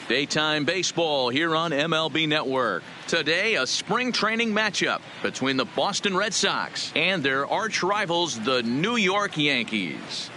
Daytime baseball here on MLB Network. Today, a spring training matchup between the Boston Red Sox and their arch rivals, the New York Yankees.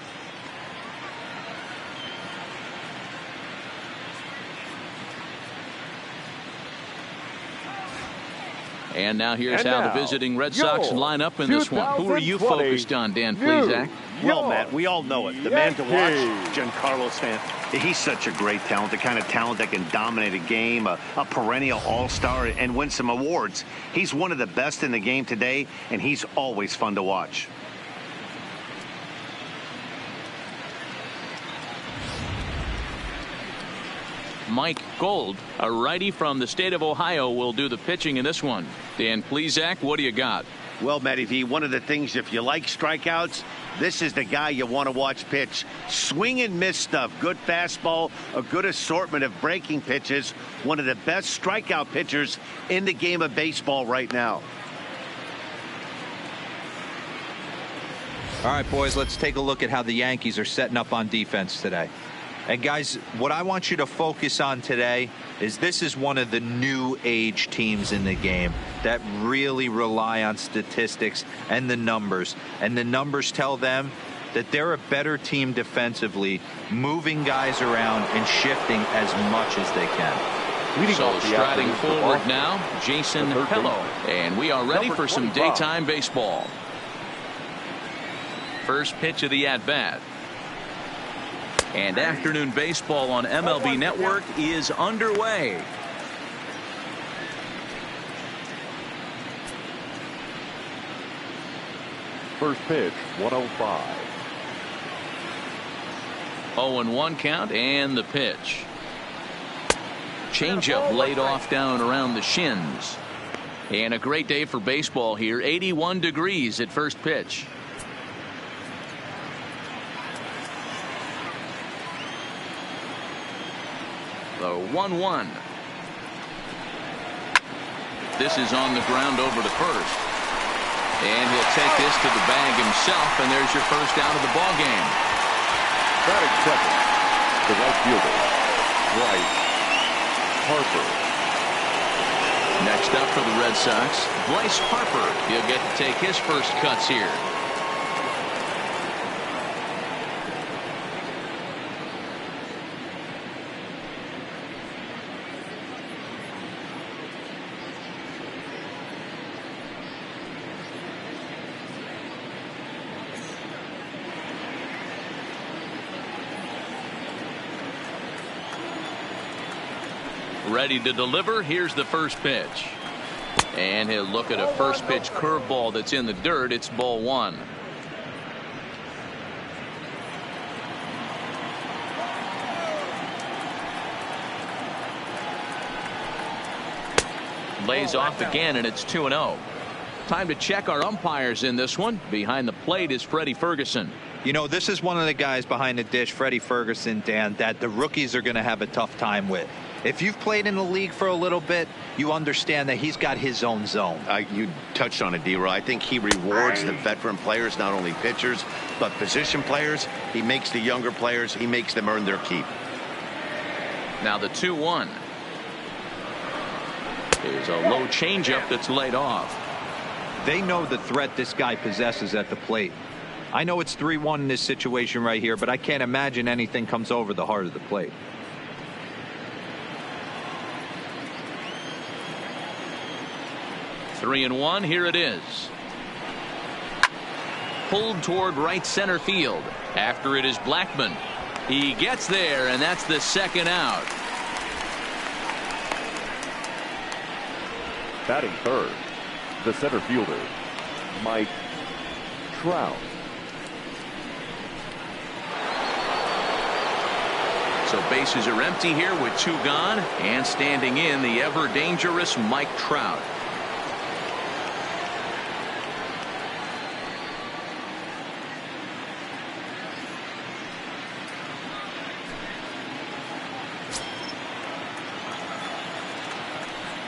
And now here's how the visiting Red Sox line up in this one. Who are you focused on, Dan Plesac? Well, Matt, we all know it. The man to watch, Giancarlo Stanton. He's such a great talent, the kind of talent that can dominate a game, a perennial all-star, and win some awards. He's one of the best in the game today, and he's always fun to watch. Mike Gold, a righty from the state of Ohio, will do the pitching in this one. Dan Plesac, what do you got? Well, Matty V, one of the things, if you like strikeouts, this is the guy you want to watch pitch. Swing and miss stuff. Good fastball, a good assortment of breaking pitches. One of the best strikeout pitchers in the game of baseball right now. All right, boys, let's take a look at how the Yankees are setting up on defense today. And guys, what I want you to focus on today is this is one of the new age teams in the game that really rely on statistics and the numbers. And the numbers tell them that they're a better team defensively, moving guys around and shifting as much as they can. So striding forward now, Jason Hello. And we are ready for some daytime baseball. First pitch of the at-bat. And afternoon baseball on MLB Network is underway. First pitch, 105. 0-1 count, and the pitch. Changeup laid off down around the shins. And a great day for baseball here. 81 degrees at first pitch. The 1-1. This is on the ground over to first. And he'll take this to the bag himself, and there's your first out of the ball game. Batting second, the right fielder, Bryce Harper. Next up for the Red Sox, Bryce Harper. He'll get to take his first cuts here. Ready to deliver. Here's the first pitch. And he'll look at a first pitch curveball that's in the dirt. It's ball one. Lays off again, and it's 2-0. Time to check our umpires in this one. Behind the plate is Freddie Ferguson. You know, this is one of the guys behind the dish, Freddie Ferguson, Dan, that the rookies are going to have a tough time with. If you've played in the league for a little bit, you understand that he's got his own zone. You touched on it, D-Roy. I think he rewards the veteran players, not only pitchers, but position players. He makes the younger players, he makes them earn their keep. Now the 2-1. Is a low changeup that's laid off. They know the threat this guy possesses at the plate. I know it's 3-1 in this situation right here, but I can't imagine anything comes over the heart of the plate. Three and one. Here it is. Pulled toward right center field. After it is Blackmon. He gets there, and that's the second out. Batting third, the center fielder, Mike Trout. So bases are empty here with two gone, and standing in the ever dangerous Mike Trout.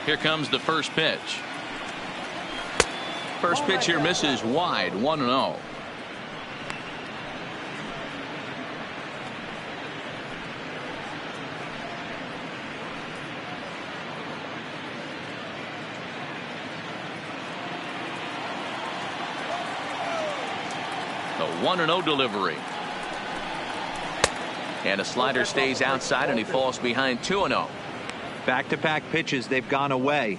Here comes the first pitch. First pitch here misses wide, 1-0. 1-0 delivery. And a slider stays outside, and he falls behind 2-0. Back-to-back pitches, they've gone away.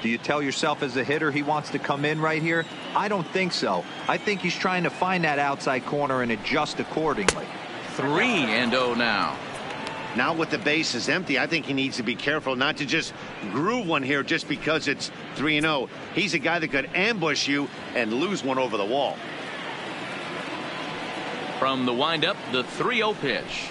Do you tell yourself as a hitter he wants to come in right here? I don't think so. I think he's trying to find that outside corner and adjust accordingly. 3-0 now. Now with the bases empty, I think he needs to be careful not to just groove one here just because it's 3-0. He's a guy that could ambush you and lose one over the wall. From the windup, the 3-0 pitch.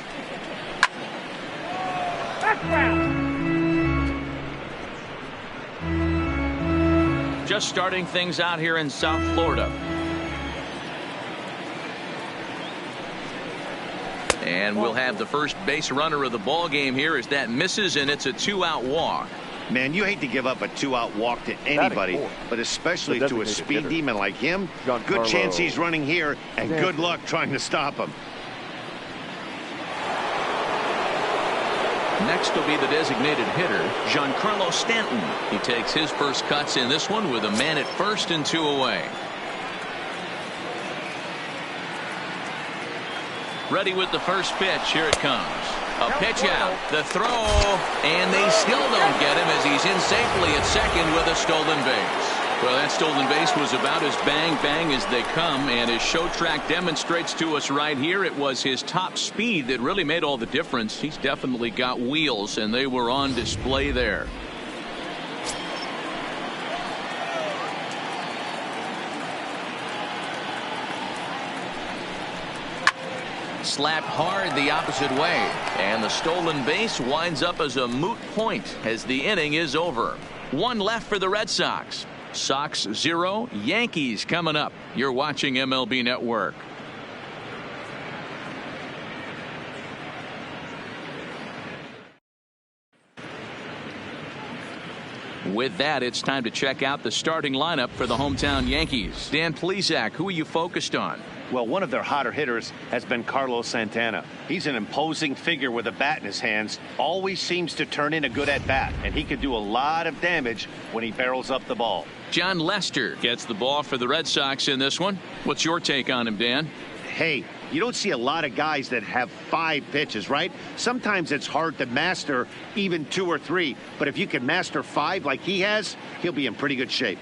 Just starting things out here in South Florida. And we'll have the first base runner of the ball game here as that misses, and it's a 2-out walk. Man, you hate to give up a 2-out walk to anybody, but especially to a speed demon like him. Good chance he's running here, and good luck trying to stop him. Next will be the designated hitter, Giancarlo Stanton. He takes his first cuts in this one with a man at first and 2 away. Ready with the first pitch. Here it comes. A pitch out. The throw. And they still don't get him as he's in safely at second with a stolen base. Well, that stolen base was about as bang as they come, and as Show Track demonstrates to us right here, it was his top speed that really made all the difference. He's definitely got wheels, and they were on display there. Slapped hard the opposite way, and the stolen base winds up as a moot point as the inning is over. 1 left for the Red Sox. Sox 0, Yankees coming up. You're watching MLB Network. With that, it's time to check out the starting lineup for the hometown Yankees. Dan Plesac, who are you focused on? Well, one of their hotter hitters has been Carlos Santana. He's an imposing figure with a bat in his hands. Always seems to turn in a good at-bat, and he could do a lot of damage when he barrels up the ball. John Lester gets the ball for the Red Sox in this one. What's your take on him, Dan? Hey, you don't see a lot of guys that have 5 pitches, right? Sometimes it's hard to master even 2 or 3, but if you can master 5 like he has, he'll be in pretty good shape.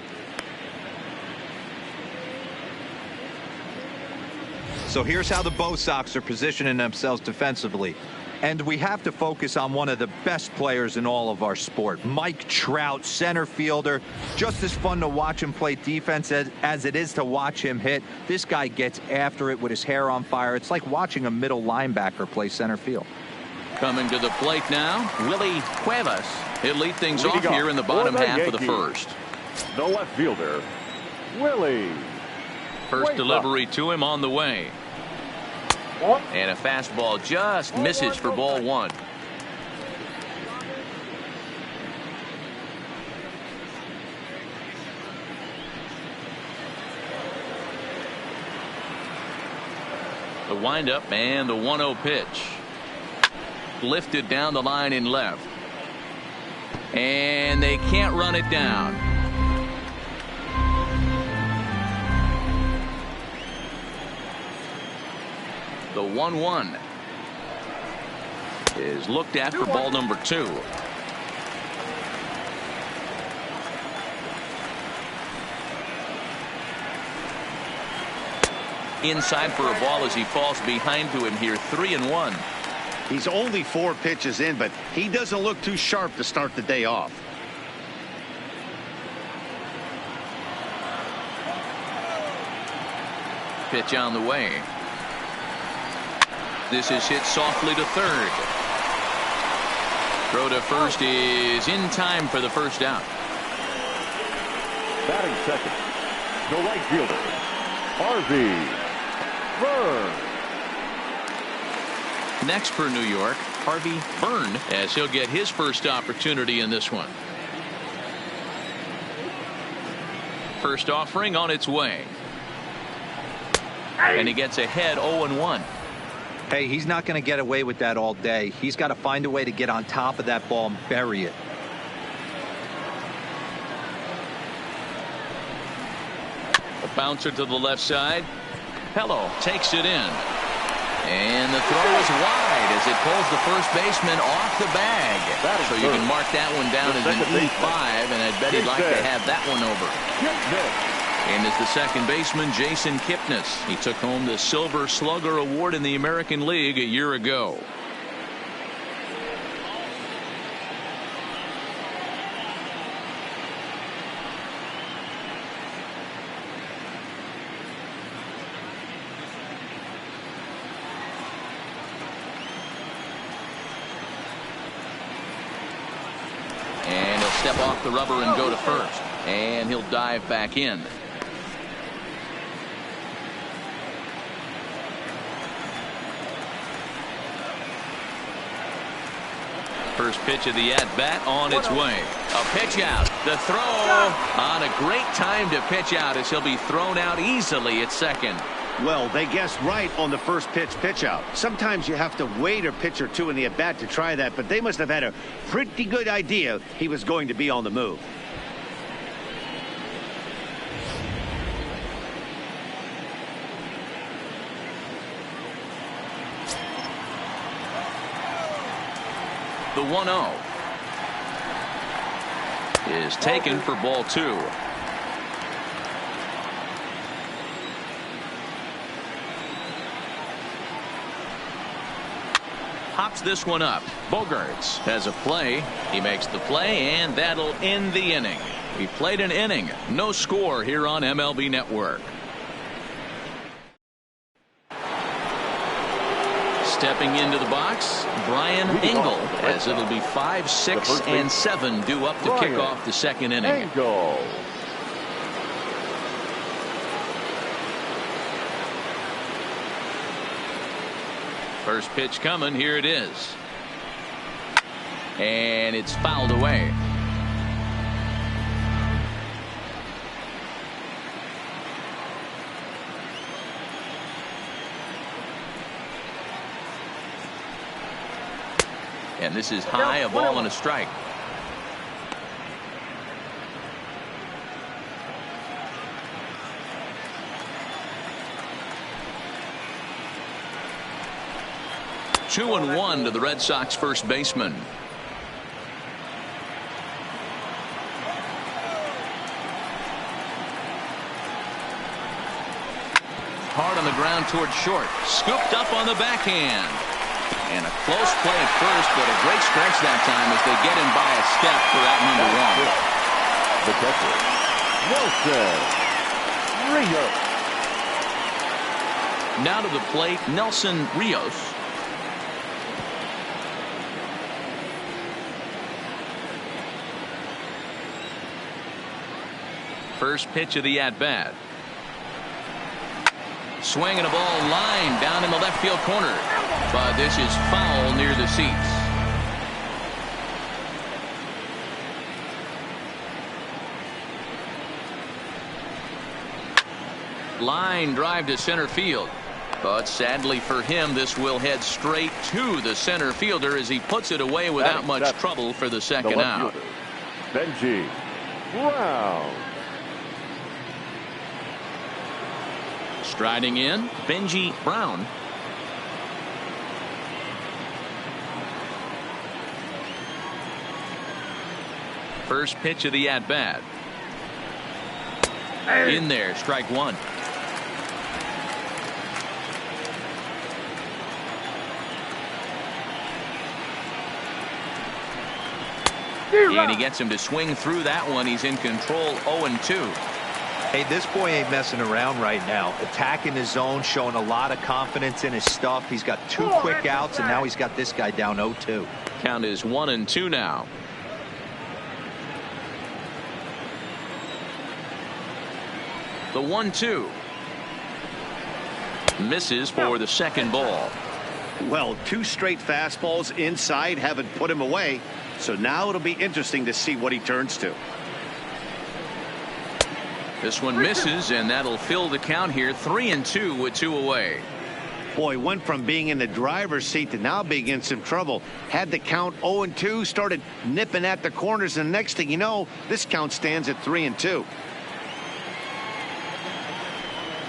So here's how the Bo Sox are positioning themselves defensively. And we have to focus on one of the best players in all of our sport, Mike Trout, center fielder. Just as fun to watch him play defense as it is to watch him hit. This guy gets after it with his hair on fire. It's like watching a middle linebacker play center field. Coming to the plate now, Willie Cuevas. He'll lead things off here in the bottom half of the first. The left fielder, Willie. First delivery to him on the way. And a fastball just misses for ball 1. The windup and the 1-0 pitch. Lifted down the line in left. And they can't run it down. The 1-1 is looked at for ball number 2. Inside for a ball as he falls behind to him here. 3-1. He's only 4 pitches in, but he doesn't look too sharp to start the day off. Pitch on the way. This is hit softly to third. Throw to first is in time for the first out. Batting second, the right fielder, Harvey Byrne. Next for New York, Harvey Byrne, as he'll get his first opportunity in this one. First offering on its way. And he gets ahead 0-1. Hey, he's not going to get away with that all day. He's got to find a way to get on top of that ball and bury it. A bouncer to the left side. Hello takes it in. And the throw is wide as it pulls the first baseman off the bag. So you can mark that one down as an E5, and I bet he'd like to have that one over. And as the second baseman, Jason Kipnis. He took home the Silver Slugger Award in the American League a year ago. Step off the rubber and go to first, and he'll dive back in. First pitch of the at-bat on its way. A pitch out. The throw on a great time to pitch out as he'll be thrown out easily at second. Well, they guessed right on the first pitch out. Sometimes you have to wait a pitch or two in the at-bat to try that, but they must have had a pretty good idea he was going to be on the move. The 1-0 is taken for ball 2. Hops this one up. Bogaerts has a play. He makes the play, and that'll end the inning. We played an inning. No score here on MLB Network. Stepping into the box, Brian Engel, as it'll be 5, 6, and 7 due up to kick off the second inning. First pitch coming. Here it is. And it's fouled away. And this is high, a ball and a strike. Two and one to the Red Sox first baseman. Hard on the ground towards short. Scooped up on the backhand. And a close play at first, but a great stretch that time as they get him by a step for that number one. The catcher, Nelson Rios. Now to the plate, Nelson Rios. First pitch of the at-bat. Swinging a ball line down in the left field corner. But this is foul near the seats. Line drive to center field. But sadly for him, this will head straight to the center fielder as he puts it away without much trouble for the second out. Benji Brown. Striding in, Benji Brown. First pitch of the at-bat. In there, strike one. And he gets him to swing through that one. He's in control, 0-2. Hey, this boy ain't messing around right now. Attacking his zone, showing a lot of confidence in his stuff. He's got 2 quick outs, and now he's got this guy down 0-2. Count is 1-2 now. The 1-2. Misses for the second ball. Well, 2 straight fastballs inside haven't put him away. So now it'll be interesting to see what he turns to. This one misses, and that'll fill the count here. 3-2 with 2 away. Boy, went from being in the driver's seat to now being in some trouble. Had the count 0-2, started nipping at the corners, and the next thing you know, this count stands at 3-2.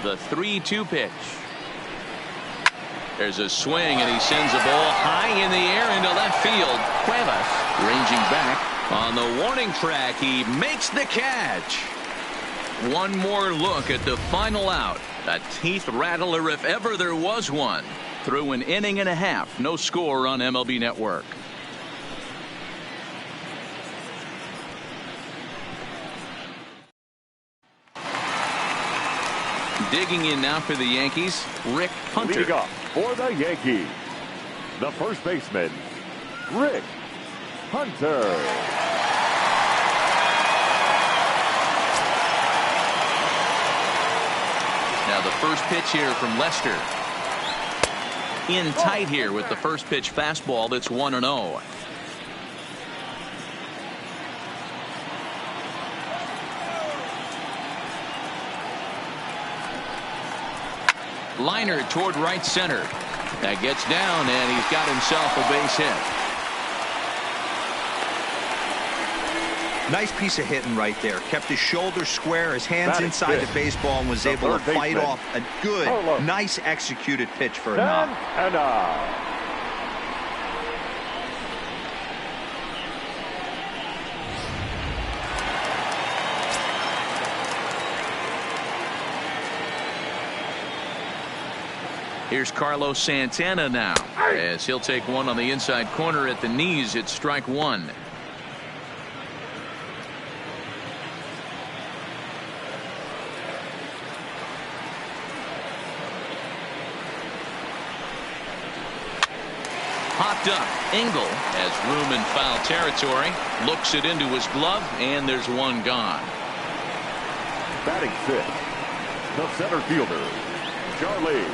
The 3-2 pitch. There's a swing, and he sends a ball high in the air into left field. Cuevas ranging back on the warning track. He makes the catch. One more look at the final out. A teeth rattler if ever there was one. Through an inning and a half. No score on MLB Network. Digging in now for the Yankees, Rick Hunter. Leading off for the Yankees, the first baseman, Rick Hunter. Now the first pitch here from Lester. In tight here with the first pitch fastball that's 1-0. Liner toward right center. That gets down, and he's got himself a base hit. Nice piece of hitting right there. Kept his shoulders square, his hands Batting inside pitch. the baseball, and was The able to third fight baseman. off a good, Carlos. nice executed pitch for a 10 knock. and out. Here's Carlos Santana now, as he'll take one on the inside corner at the knees. It's strike one. Popped up. Engel has room in foul territory. Looks it into his glove, and there's one gone. Batting fifth, the center fielder, Charlie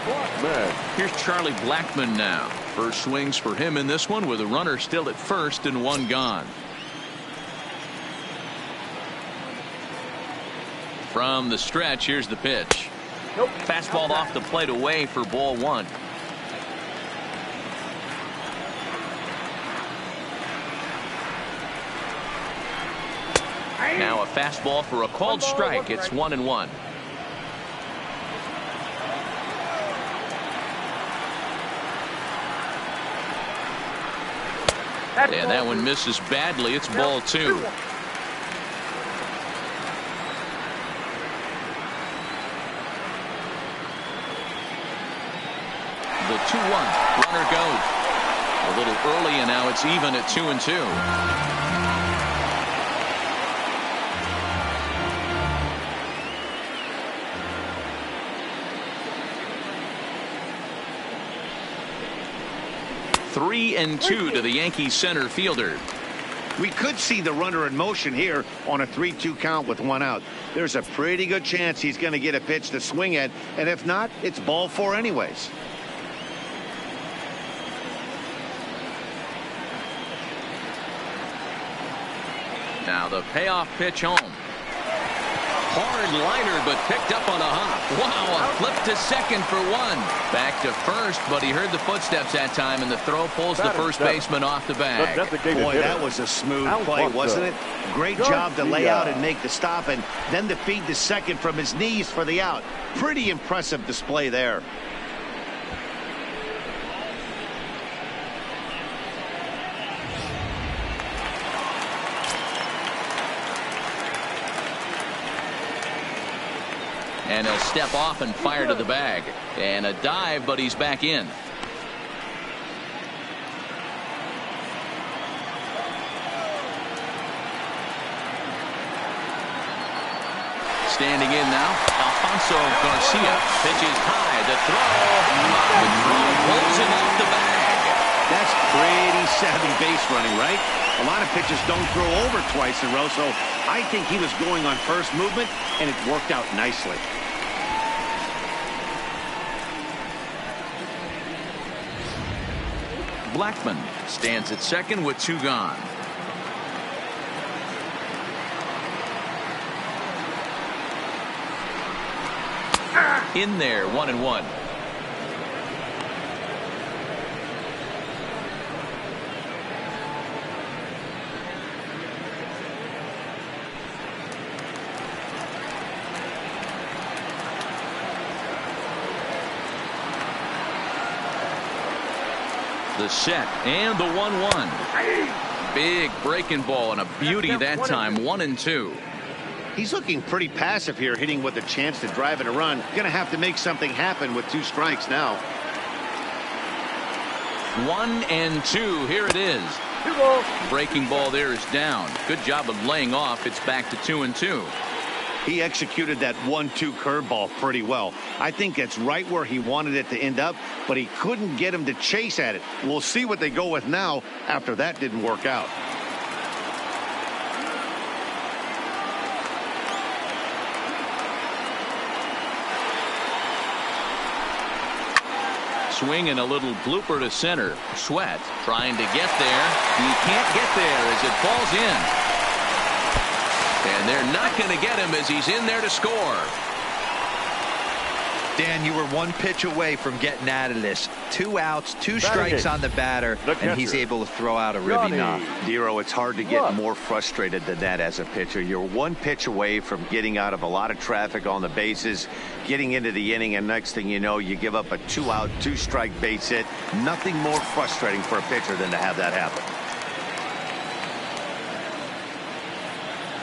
Blackmon. Here's Charlie Blackmon now. First swings for him in this one, with a runner still at first and one gone. From the stretch, here's the pitch. Fastball off the plate away for ball one. Now a fastball for a called strike. It's 1-1. And that one misses badly. It's ball two. The 2-1. Runner goes. A little early, and now it's even at 2-2. Three and two to the Yankees center fielder. We could see the runner in motion here on a 3-2 count with one out. There's a pretty good chance he's going to get a pitch to swing at, and if not, it's ball four anyways. Now the payoff pitch home. Hard liner, but picked up on a hop. Wow, a flip to second for one. Back to first, but he heard the footsteps that time, and the throw pulls the first baseman off the bag. Boy, that was a smooth play, wasn't it? Great job to lay out and make the stop, and then to feed the second from his knees for the out. Pretty impressive display there. And he'll step off and fire to the bag. And a dive, but he's back in. Standing in now, Alfonso Garcia pitches high. The throw pulls him off the bag. That's pretty savvy base running, right? A lot of pitchers don't throw over twice in a row, so I think he was going on first movement, and it worked out nicely. Blackmon stands at second with two gone. In there, 1-1. The set and the 1-1. Big breaking ball and a beauty that time. 1-2. He's looking pretty passive here, hitting with a chance to drive and a run. Gonna have to make something happen with 2 strikes now. 1-2. Here it is. Breaking ball there is down. Good job of laying off. It's back to 2-2. He executed that 1-2 curveball pretty well. I think it's right where he wanted it to end up, but he couldn't get him to chase at it. We'll see what they go with now after that didn't work out. Swing and a little blooper to center. Sweat trying to get there. He can't get there as it falls in. And they're not going to get him as he's in there to score. Dan, you were 1 pitch away from getting out of this. 2 outs, 2 strikes on the batter, and he's able to throw out a ribby knock. Dero, it's hard to get more frustrated than that as a pitcher. You're 1 pitch away from getting out of a lot of traffic on the bases, getting into the inning, and next thing you know, you give up a 2-out, 2-strike base hit. Nothing more frustrating for a pitcher than to have that happen.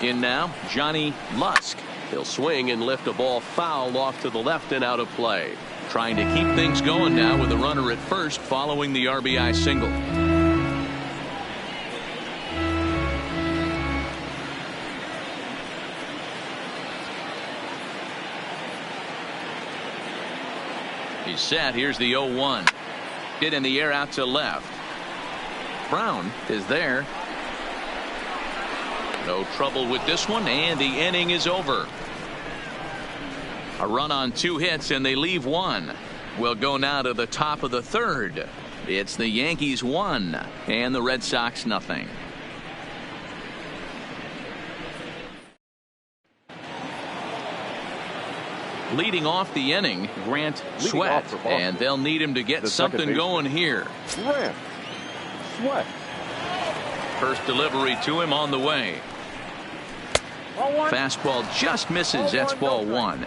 In now, Johnny Lusk. He'll swing and lift a ball foul off to the left and out of play. Trying to keep things going now with a runner at first following the RBI single. He's set. Here's the 0-1. Hit in the air out to left. Brown is there. No trouble with this one, and the inning is over. A run on 2 hits, and they leave 1. We'll go now to the top of the 3rd. It's the Yankees 1 and the Red Sox nothing. Leading off the inning, Grant Sweat, and they'll need him to get something going here. Grant Sweat. First delivery to him on the way. Fastball just misses. That's ball 1.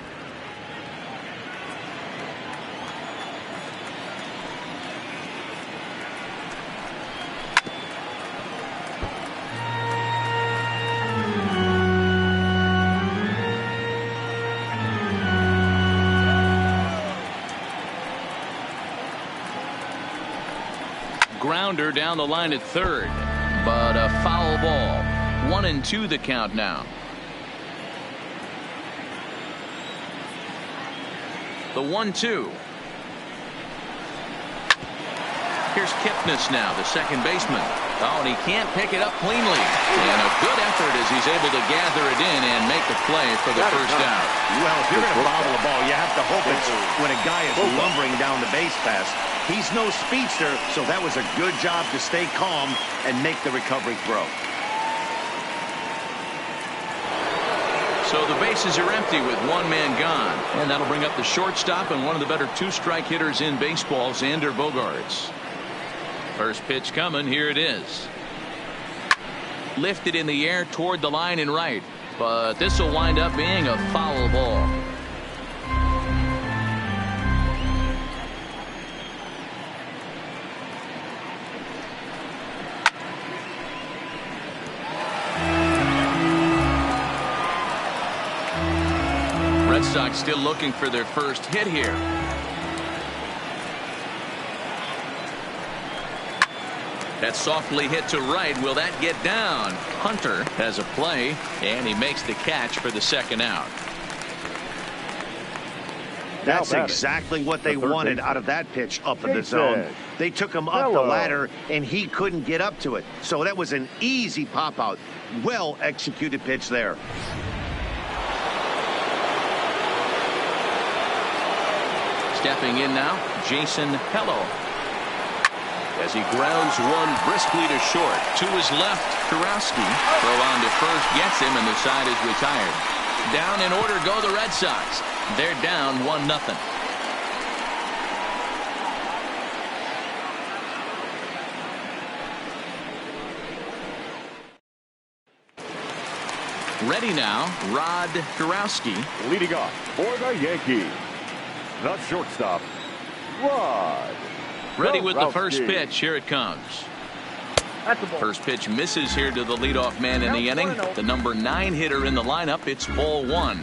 Grounder down the line at 3rd, but a foul ball. 1-2 the count now. The 1-2. Here's Kipnis now, the second baseman. Oh, and he can't pick it up cleanly. And a good effort as he's able to gather it in and make the play for the first out. Well, if you're going to bobble a ball, you have to hope it's when a guy is lumbering down the base pass. He's no speedster, so that was a good job to stay calm and make the recovery throw. So the bases are empty with 1 man gone. And that'll bring up the shortstop and one of the better 2-strike hitters in baseball, Xander Bogaerts. First pitch coming. Here it is. Lifted in the air toward the line and right. But this will wind up being a foul ball. Red Sox still looking for their first hit here. That's softly hit to right. Will that get down? Hunter has a play, and he makes the catch for the second out. That's exactly what they wanted out of that pitch up in the zone. They took him up the ladder, and he couldn't get up to it. So that was an easy pop-out. Well executed pitch there. Stepping in now, Jason Hello. As he grounds one briskly to short. To his left, Kurowski. Throw on to first gets him, and the side is retired. Down in order go the Red Sox. They're down 1-0. Ready now, Rod Kurowski. Leading off for the Yankees, the shortstop, Rod Ready with the first pitch. Here it comes. First pitch misses here to the leadoff man in the inning. The number 9 hitter in the lineup. It's ball 1.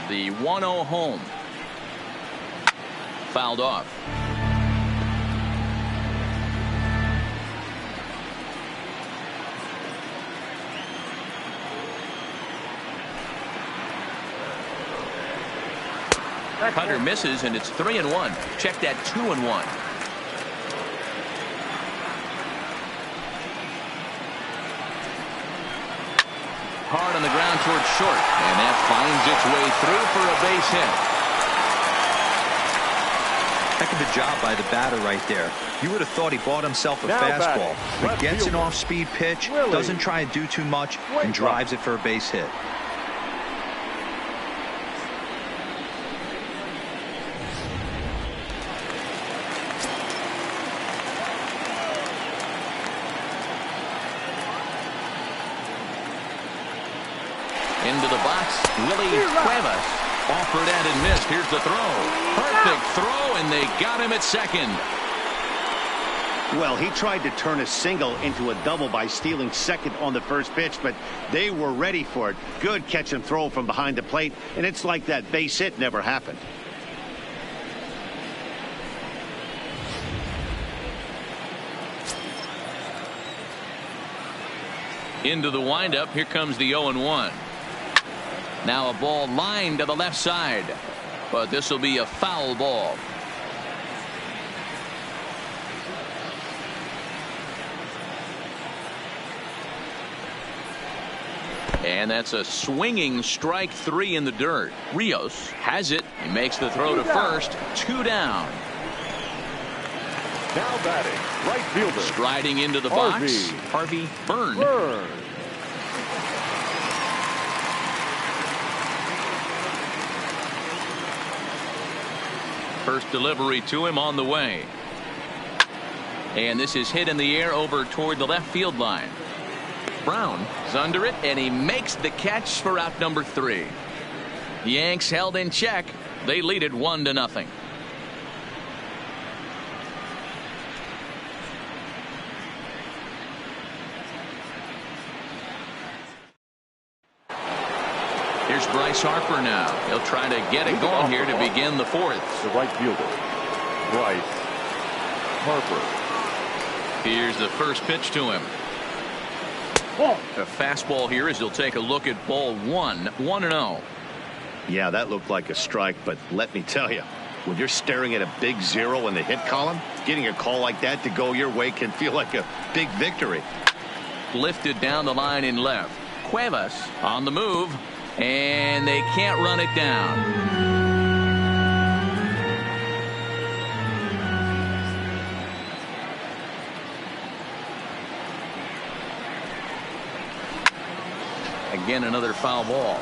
The 1-0 home. Fouled off. Cutter misses, and it's 3-1. Check that 2-1. Hard on the ground towards short, and that finds its way through for a base hit. Heck of a job by the batter right there. You would have thought he bought himself a fastball, but gets an off-speed pitch, doesn't try and do too much, and drives it for a base hit. Into the box, Willie Cuevas. Offered and missed. Here's the throw. Perfect throw, and they got him at second. Well, he tried to turn a single into a double by stealing second on the first pitch, but they were ready for it. Good catch and throw from behind the plate, and it's like that base hit never happened. Into the windup. Here comes the 0-1. Now a ball lined to the left side, but this will be a foul ball. And that's a swinging strike 3 in the dirt. Rios has it. He makes the throw to first. 2 down. Now batting, right fielder. Striding into the box, Harvey Byrne. First delivery to him on the way. And this is hit in the air over toward the left field line. Brown is under it, and he makes the catch for out number 3. The Yanks held in check. They lead it 1-0. Here's Bryce Harper now. He'll try to get it going here to begin the 4th. The right fielder, Bryce Harper. Here's the first pitch to him. A fastball here as he'll take a look at ball 1. 1-0. Yeah, that looked like a strike, but let me tell you, when you're staring at a big 0 in the hit column, getting a call like that to go your way can feel like a big victory. Lifted down the line in left. Cuevas on the move. And they can't run it down. Again, another foul ball.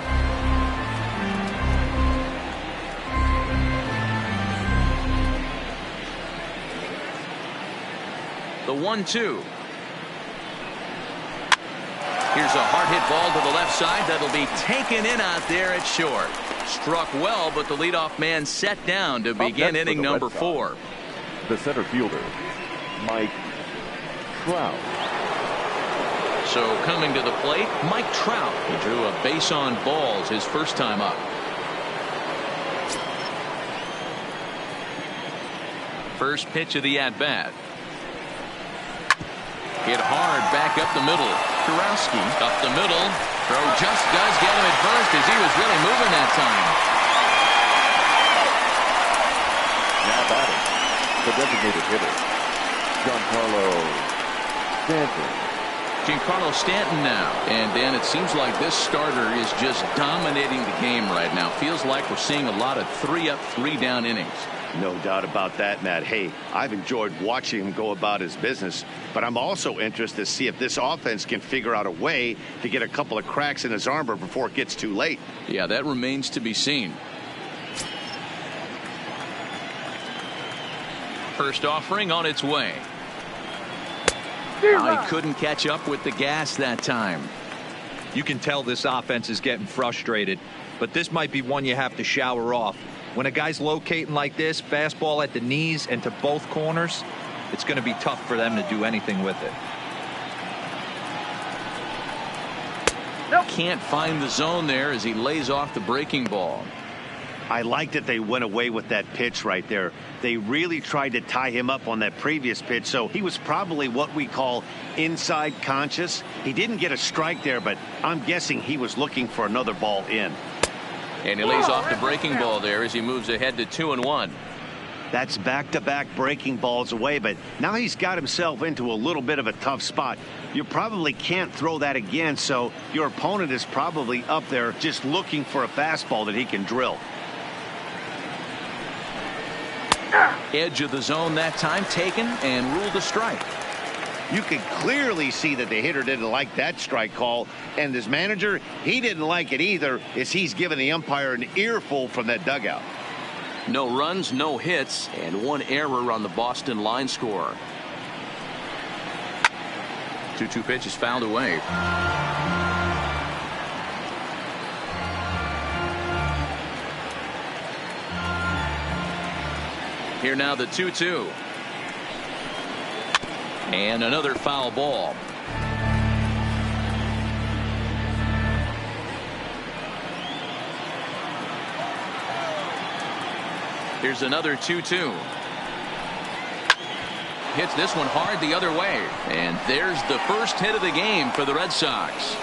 The 1-2. Here's a hard hit ball to the left side that'll be taken in out there at short. Struck well, but the leadoff man set down to begin inning number 4. The center fielder, Mike Trout. So coming to the plate, Mike Trout. He drew a base on balls his first time up. First pitch of the at bat. Hit hard back up the middle. Kurowski up the middle. Throw just does get him at first as he was really moving that time. Now batting, the designated hitter, Giancarlo Stanton now. And Dan, it seems like this starter is just dominating the game right now. Feels like we're seeing a lot of 3-up, 3-down innings. No doubt about that, Matt. Hey, I've enjoyed watching him go about his business, but I'm also interested to see if this offense can figure out a way to get a couple of cracks in his armor before it gets too late. Yeah, that remains to be seen. First offering on its way. Oh, he couldn't catch up with the gas that time. You can tell this offense is getting frustrated, but this might be one you have to shower off. When a guy's locating like this, fastball at the knees and to both corners, it's going to be tough for them to do anything with it. Can't find the zone there as he lays off the breaking ball. I like that they went away with that pitch right there. They really tried to tie him up on that previous pitch, so he was probably what we call inside conscious. He didn't get a strike there, but I'm guessing he was looking for another ball in. And he lays off the breaking ball there as he moves ahead to 2-1. That's back-to-back breaking balls away, but now he's got himself into a little bit of a tough spot. You probably can't throw that again, so your opponent is probably up there just looking for a fastball that he can drill. Edge of the zone that time taken and ruled a strike. You can clearly see that the hitter didn't like that strike call, and his manager, he didn't like it either, as he's given the umpire an earful from that dugout. No runs, no hits, and one error on the Boston line score. 2-2 pitch is fouled away. Here now the 2-2. And another foul ball. Here's another 2-2. Hits this one hard the other way. And there's the first hit of the game for the Red Sox.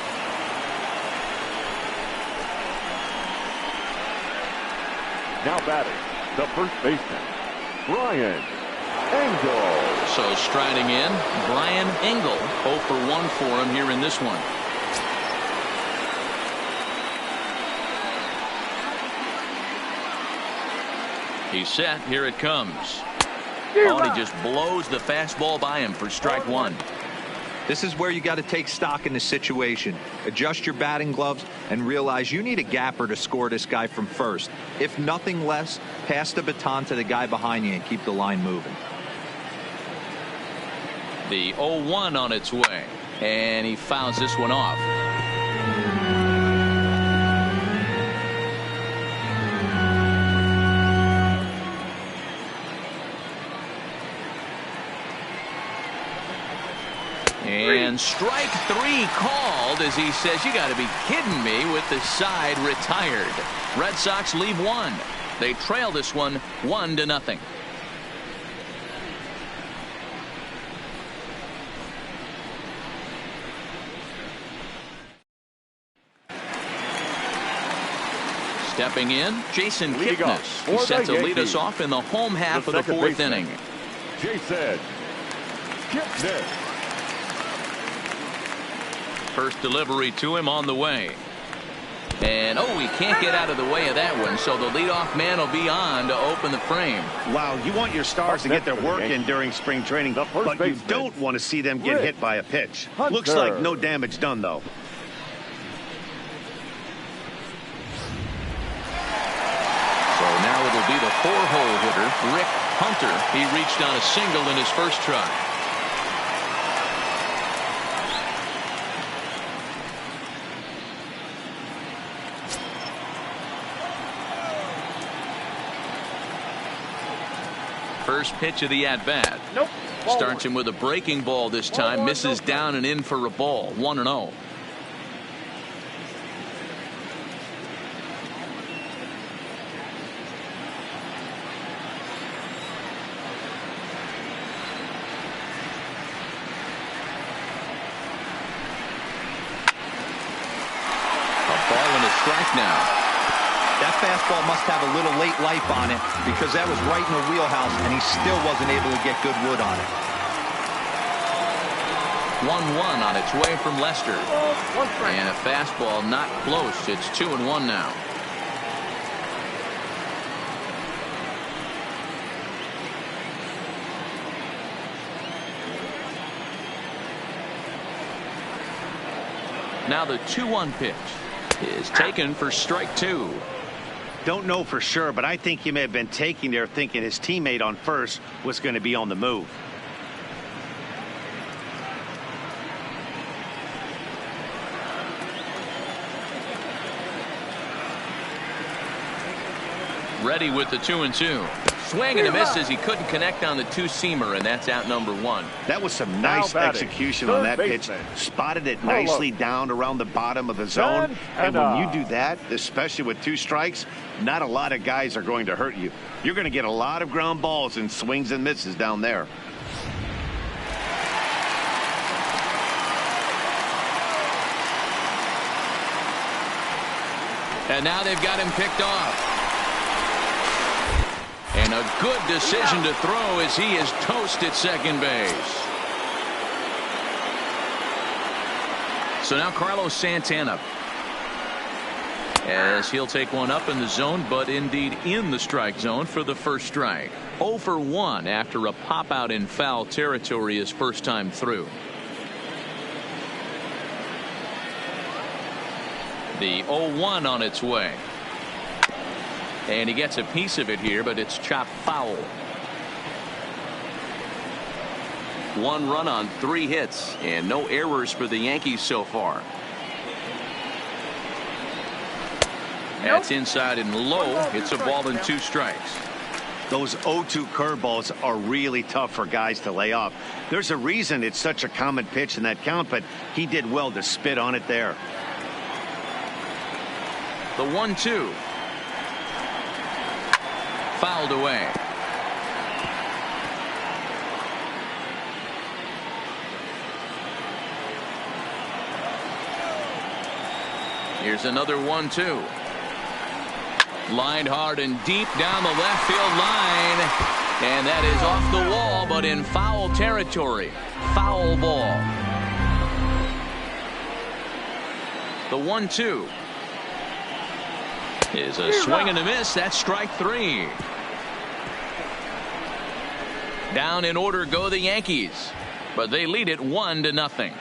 Now batting, the first baseman, Brian Engel. So striding in, Brian Engel. 0 for 1 for him here in this one. He's set. Here it comes. Oh, and he just blows the fastball by him for strike one. This is where you got to take stock in the situation. Adjust your batting gloves and realize you need a gapper to score this guy from first. If nothing less, pass the baton to the guy behind you and keep the line moving. The 0-1 on its way. And he fouls this one off. And strike three called as he says, you got to be kidding me, with the side retired. Red Sox leave one. They trail this one 1-0. Stepping in, Jason Kipnis. He's set to lead us off in the home half of the fourth inning. Jason Kipnis. First delivery to him on the way. And oh, he can't get out of the way of that one, so the leadoff man will be on to open the frame. Wow, you want your stars to get their work in during spring training, but you don't want to see them get hit by a pitch. Looks like no damage done, though. So now it'll be the four-hole hitter, Rick Hunter. He reached on a single in his first try. First pitch of the at-bat. Nope. Starts him with a breaking ball this time. Misses down and in for a ball. 1-0. A ball and a strike now. That fastball must have a little late life on it, because that was right in the wheelhouse and he still wasn't able to get good wood on it. 1-1 on its way from Lester. And a fastball not close. It's 2-1 now. Now the 2-1 pitch is taken for strike two. Don't know for sure, but I think he may have been taking there thinking his teammate on first was going to be on the move. Ready with the 2-2. Swing and a miss as he couldn't connect on the two-seamer, and that's out number one. That was some nice execution on that pitch. Spotted it nicely down around the bottom of the zone. And when you do that, especially with 2 strikes, not a lot of guys are going to hurt you. You're going to get a lot of ground balls and swings and misses down there. And now they've got him picked off. And a good decision to throw as he is toast at second base. So now Carlos Santana, as he'll take one up in the zone, but indeed in the strike zone for the first strike. 0 for 1 after a pop out in foul territory his first time through. The 0-1 on its way. And he gets a piece of it here, but it's chopped foul. 1 run on 3 hits and no errors for the Yankees so far. That's inside and low. It's a ball and 2 strikes. Those 0-2 curveballs are really tough for guys to lay off. There's a reason it's such a common pitch in that count, but he did well to spit on it there. The 1-2. Fouled away. Here's another 1-2. Lined hard and deep down the left field line. And that is off the wall, but in foul territory. Foul ball. The 1-2. Is a swing and a miss. That's strike 3. Down in order go the Yankees, but they lead it 1-0.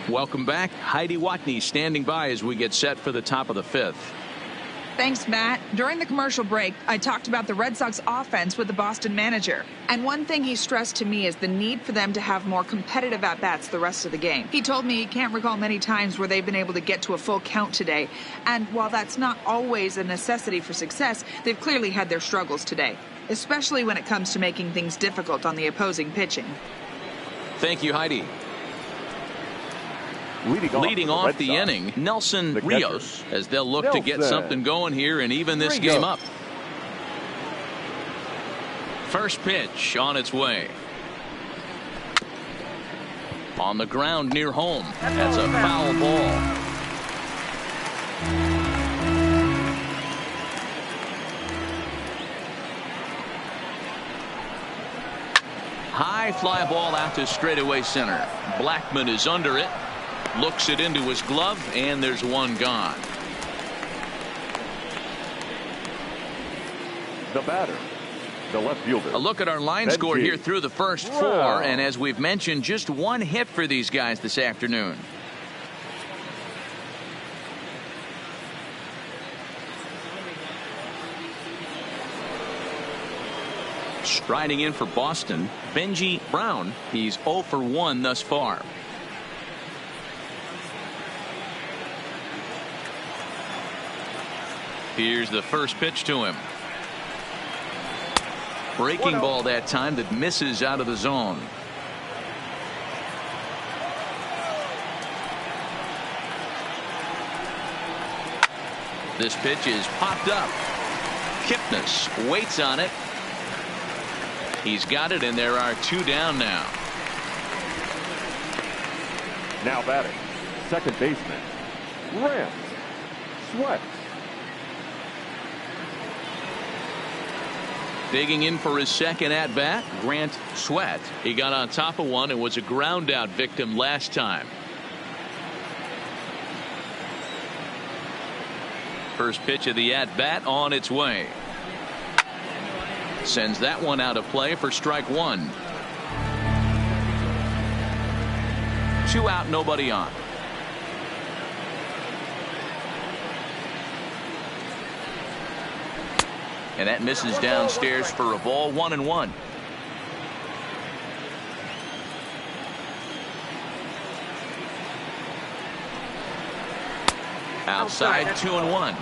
Welcome back. Heidi Watney standing by as we get set for the top of the 5th. Thanks, Matt. During the commercial break, I talked about the Red Sox offense with the Boston manager. And one thing he stressed to me is the need for them to have more competitive at-bats the rest of the game. He told me he can't recall many times where they've been able to get to a full count today. And while that's not always a necessity for success, they've clearly had their struggles today, especially when it comes to making things difficult on the opposing pitching. Thank you, Heidi. Leading off the inning, Nelson Rios, as they'll look to get something going here and even this game up. First pitch on its way. On the ground near home. That's a foul ball. High fly ball out to straightaway center. Blackman is under it. Looks it into his glove, and there's one gone. The batter, the left fielder. A look at our line score here through the first 4, and as we've mentioned, just 1 hit for these guys this afternoon. Striding in for Boston, Benji Brown. He's 0 for 1 thus far. Here's the first pitch to him. Breaking ball that time that misses out of the zone. This pitch is popped up. Kipnis waits on it. He's got it, and there are 2 down now. Now batting, second baseman, Rams Sweat. Digging in for his second at-bat, Grant Sweat. He got on top of one and was a ground-out victim last time. First pitch of the at-bat on its way. Sends that one out of play for strike 1. 2 out, nobody on. And that misses downstairs for a ball. 1-1. Outside 2-1.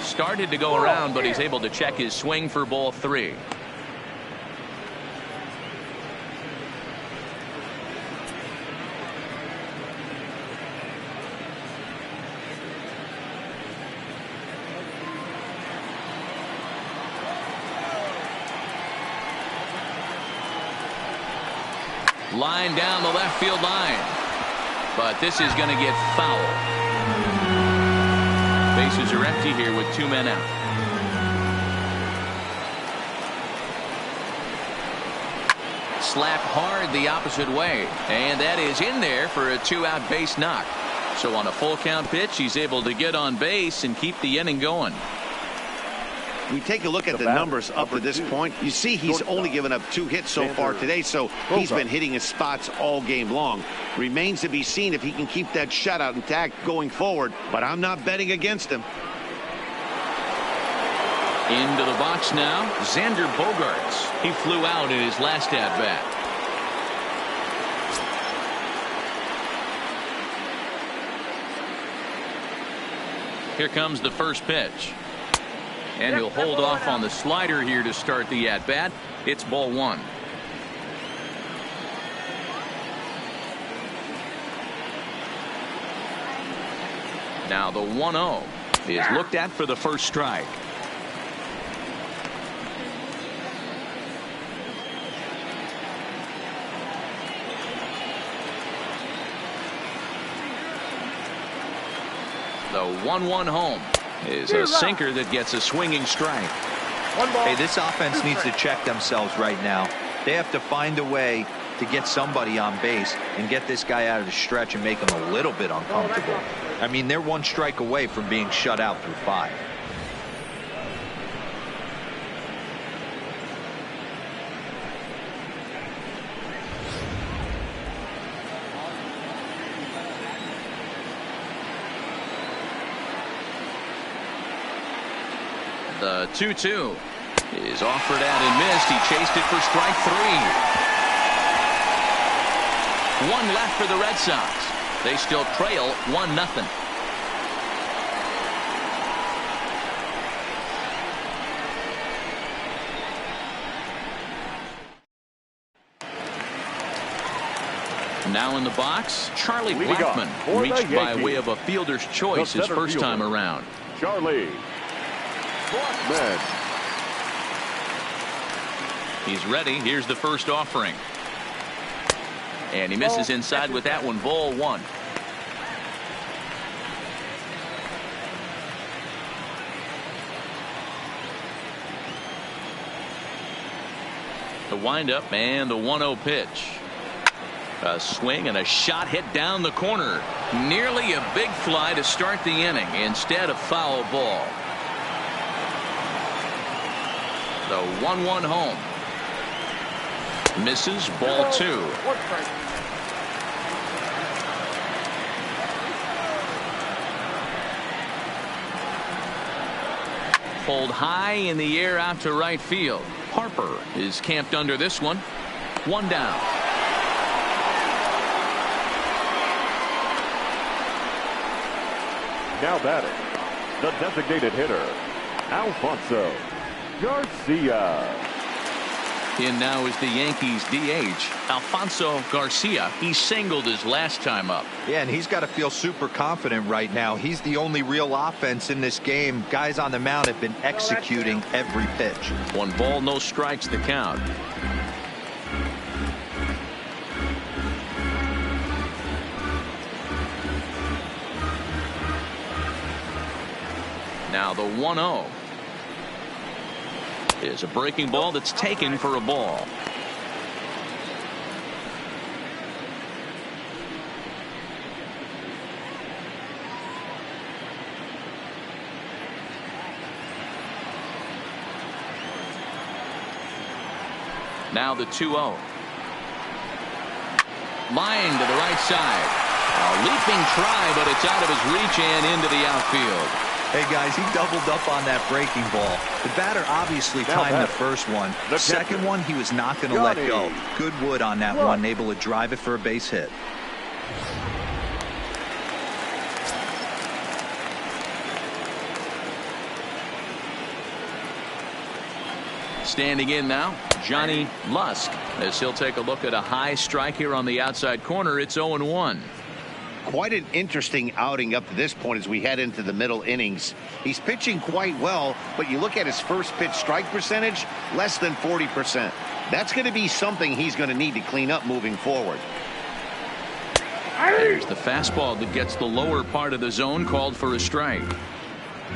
Started to go around, but he's able to check his swing for ball 3. Line down the left field line, but this is going to get foul. Bases are empty here with 2 men out. Slap hard the opposite way, and that is in there for a 2-out base knock. So on a full count pitch, he's able to get on base and keep the inning going. We take a look at the numbers up to this point. You see he's only given up 2 hits so far today, so he's been hitting his spots all game long. Remains to be seen if he can keep that shutout intact going forward, but I'm not betting against him. Into the box now, Xander Bogaerts. He flew out in his last at-bat. Here comes the first pitch. And he'll hold off on the slider here to start the at-bat. It's ball 1. Now the 1-0 is looked at for the first strike. The 1-1 home is a sinker that gets a swinging strike. Hey, this offense needs to check themselves right now. They have to find a way to get somebody on base and get this guy out of the stretch and make him a little bit uncomfortable. I mean, they're 1 strike away from being shut out through 5. The 2-2 is offered out and missed. He chased it for strike 3. 1 left for the Red Sox. They still trail 1-0. Now in the box, Charlie Blackmon reached by way of a fielder's choice his first time around. Charlie Blackmon. He's ready. Here's the first offering. And he misses inside with that one. Ball 1. The windup and the 1-0 pitch. A swing and a shot hit down the corner. Nearly a big fly to start the inning. Instead, a foul ball. The 1-1 home. Misses. Ball 2. Pulled high in the air out to right field. Harper is camped under this one. 1 down. Now batting, the designated hitter, Alfonso Garcia. In now is the Yankees DH, Alfonso Garcia. He singled his last time up. Yeah, and he's got to feel super confident right now. He's the only real offense in this game. Guys on the mound have been executing every pitch. 1 ball, no strikes the count. Now the 1-0 is a breaking ball that's taken for a ball. Now the 2-0. Line to the right side. A leaping try, but it's out of his reach and into the outfield. Hey, guys, he doubled up on that breaking ball. The batter obviously timed the first one. The second one, he was not going to let go. Good wood on that one, able to drive it for a base hit. Standing in now, Johnny Lusk, as he'll take a look at a high strike here on the outside corner. It's 0-1. Quite an interesting outing up to this point as we head into the middle innings. He's pitching quite well, but you look at his first pitch strike percentage, less than 40%. That's going to be something he's going to need to clean up moving forward. There's the fastball that gets the lower part of the zone, called for a strike.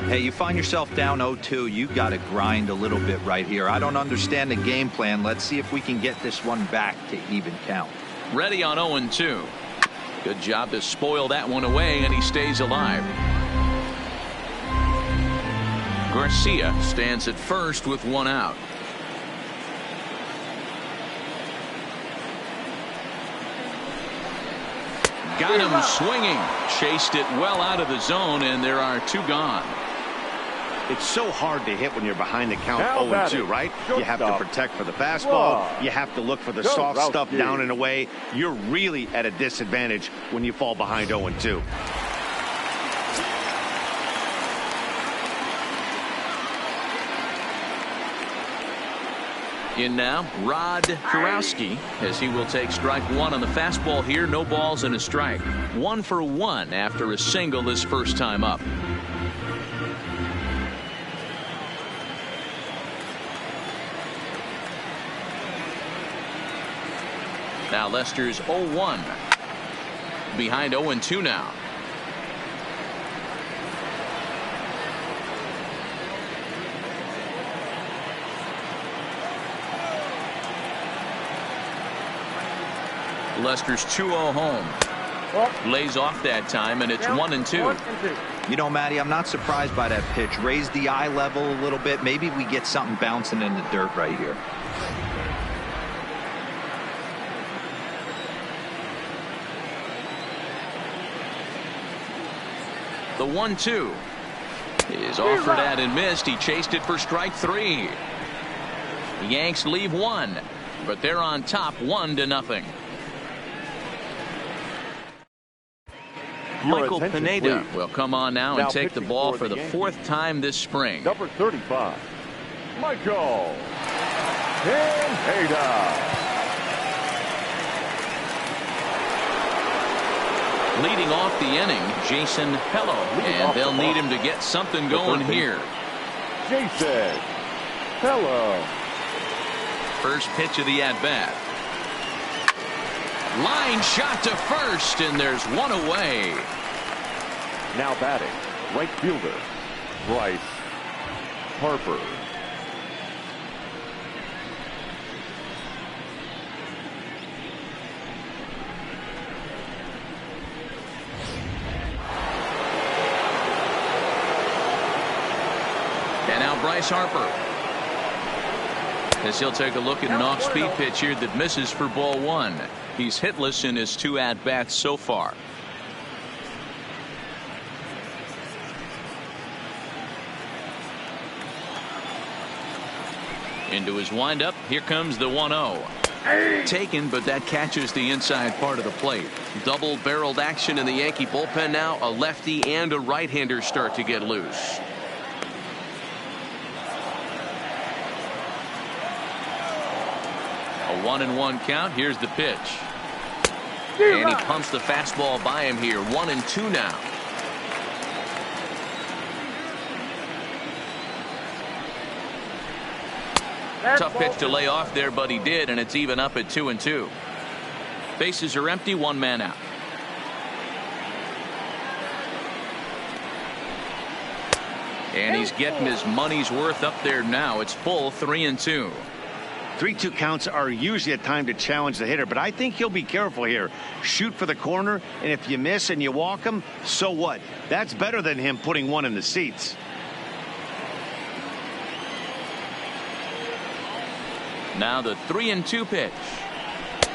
Hey, you find yourself down 0-2, you got to grind a little bit right here. I don't understand the game plan. Let's see if we can get this one back to even count. Ready on 0-2. Good job to spoil that one away, and he stays alive. Garcia stands at first with one out. Got him swinging. Chased it well out of the zone, and there are two gone. It's so hard to hit when you're behind the count 0-2, right? You have to protect for the fastball. You have to look for the soft stuff down and away. You're really at a disadvantage when you fall behind 0-2. In now, Rod Kurowski, as he will take strike one on the fastball here. No balls and a strike. 1 for 1 after a single his first time up. Now Lester's 0-1. Behind 0-2 now. Lester's 2-0 home. Lays off that time, and it's 1-2. You know, Matty, I'm not surprised by that pitch. Raise the eye level a little bit. Maybe we get something bouncing in the dirt right here. The 1-2 is offered at and missed. He chased it for strike 3. The Yanks leave one, but they're on top 1-0. Michael Pineda will come on now and take the ball for the 4th time this spring. Number 35, Michael Pineda. Leading off the inning, Jason Pello, and they'll need him to get something going here. Jason Pello. First pitch of the at-bat. Line shot to first, and there's one away. Now batting, right fielder, Bryce Harper. And now Bryce Harper, as he'll take a look at an off-speed pitch here that misses for ball 1. He's hitless in his 2 at-bats so far. Into his windup. Here comes the 1-0. Taken, but that catches the inside part of the plate. Double-barreled action in the Yankee bullpen now. A lefty and a right-hander start to get loose. A 1-1 count. Here's the pitch. And he pumps the fastball by him here. 1-2 now. Tough pitch to lay off there, but he did, and it's even up at 2-2. Bases are empty, 1 man out. And he's getting his money's worth up there now. It's full 3-2. 3-2 counts are usually a time to challenge the hitter, but I think he'll be careful here. Shoot for the corner, and if you miss and you walk him, so what? That's better than him putting one in the seats. Now the 3-2 pitch.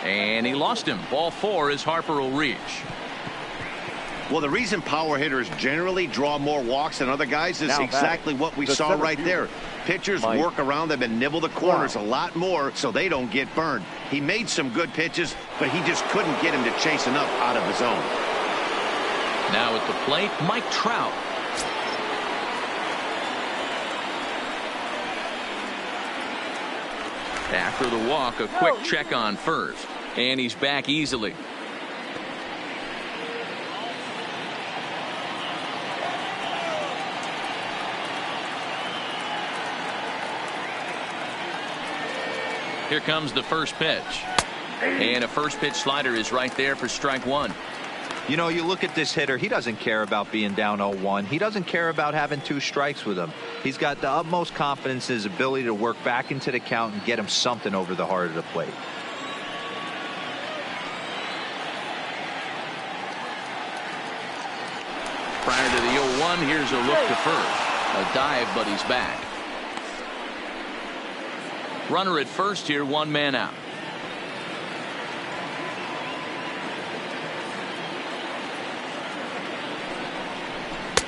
And he lost him. Ball 4 as Harper will reach. Well, the reason power hitters generally draw more walks than other guys is Now exactly what we saw right there. Pitchers work around them and nibble the corners a lot more so they don't get burned. He made some good pitches, but he just couldn't get him to chase enough out of his own. Now at the plate, Mike Trout. After the walk, a quick check on first. And he's back easily. Here comes the first pitch. And a first pitch slider is right there for strike one. You know, you look at this hitter, he doesn't care about being down 0-1. He doesn't care about having 2 strikes with him. He's got the utmost confidence in his ability to work back into the count and get him something over the heart of the plate. Prior to the 0-1, here's a look to first. A dive, but he's back. Runner at first here, 1 man out.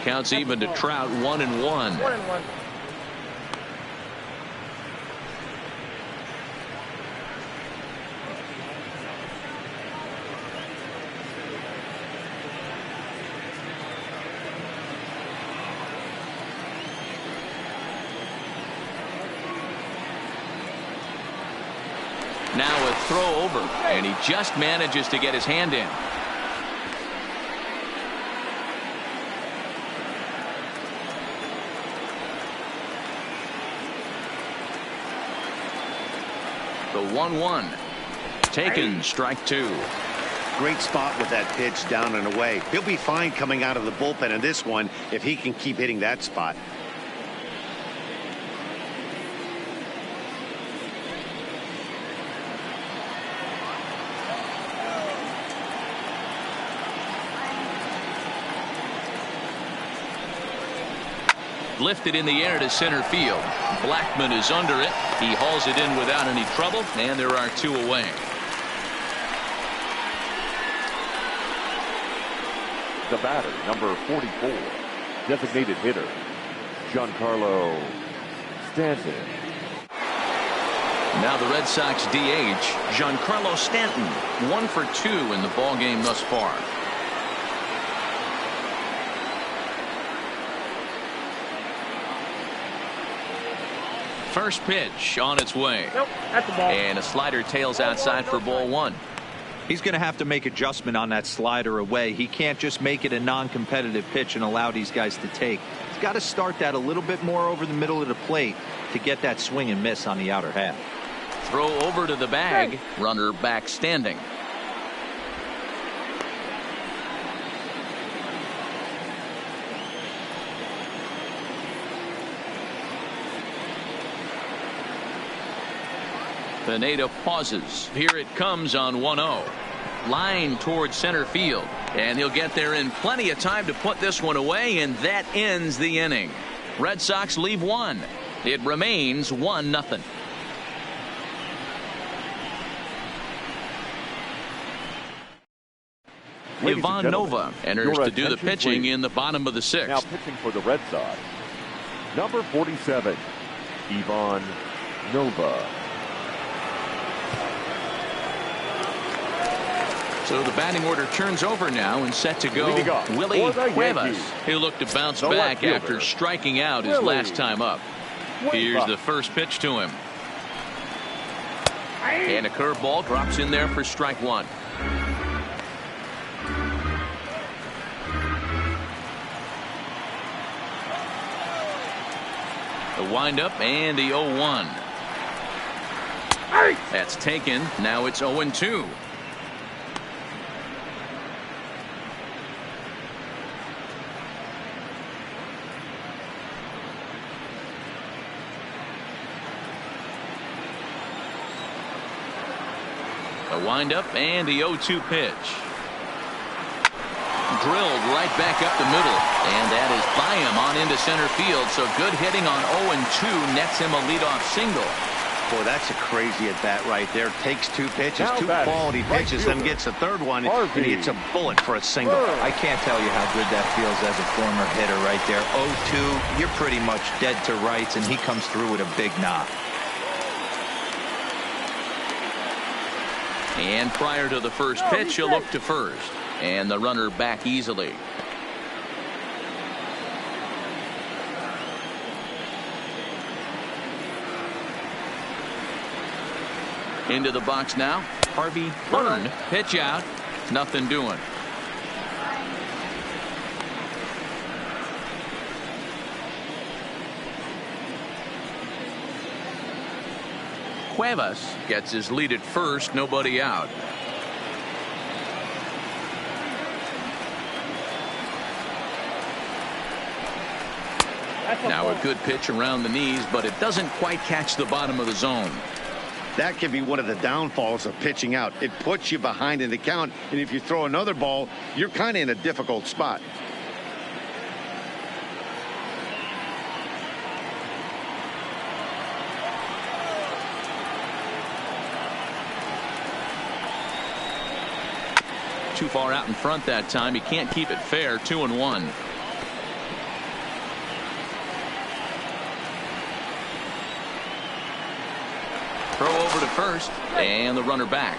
Counts even to Trout, 1-1. 1-1. Now a throw over, and he just manages to get his hand in. The 1-1. Taken, strike 2. Great spot with that pitch down and away. He'll be fine coming out of the bullpen in this one if he can keep hitting that spot. Lifted in the air to center field. Blackman is under it. He hauls it in without any trouble, and there are 2 away. The batter, number 44, designated hitter, Giancarlo Stanton. Now the Red Sox DH, Giancarlo Stanton, 1 for 2 in the ballgame thus far. First pitch on its way. Nope, that's the ball. And a slider tails outside for ball 1. He's going to have to make adjustment on that slider away. He can't just make it a non-competitive pitch and allow these guys to take. He's got to start that a little bit more over the middle of the plate to get that swing and miss on the outer half. Throw over to the bag. Runner back standing. Pineda pauses. Here it comes on 1-0. Line towards center field. And he'll get there in plenty of time to put this one away, and that ends the inning. Red Sox leave 1. It remains 1-0. Ivan Nova enters to do the pitching in the bottom of the 6th. Now pitching for the Red Sox, number 47, Ivan Nova. So the batting order turns over now and set to go Willie Cuevas. He'll look to bounce back after striking out his last time up. Here's the first pitch to him. And a curveball drops in there for strike 1. The windup and the 0-1. That's taken. Now it's 0-2. A windup and the 0-2 pitch. Drilled right back up the middle, and that is by him on into center field. So good hitting on 0-2 nets him a leadoff single. Boy, that's a crazy at bat right there. Takes two pitches, Now two batting, quality right pitches, fielder, then gets a third one, Harvey. and he hits a bullet for a single. I can't tell you how good that feels as a former hitter right there. 0-2, you're pretty much dead to rights, and he comes through with a big knock. And prior to the first pitch, he'll look to first. And the runner back easily. Into the box now. Harvey Byrne. Pitch out. Nothing doing. Cuevas gets his lead at first. Nobody out. Now a good pitch around the knees, but it doesn't quite catch the bottom of the zone. That can be one of the downfalls of pitching out. It puts you behind in the count, and if you throw another ball, you're kind of in a difficult spot. Too far out in front that time. He can't keep it fair. 2-1. Throw over to first, and the runner back.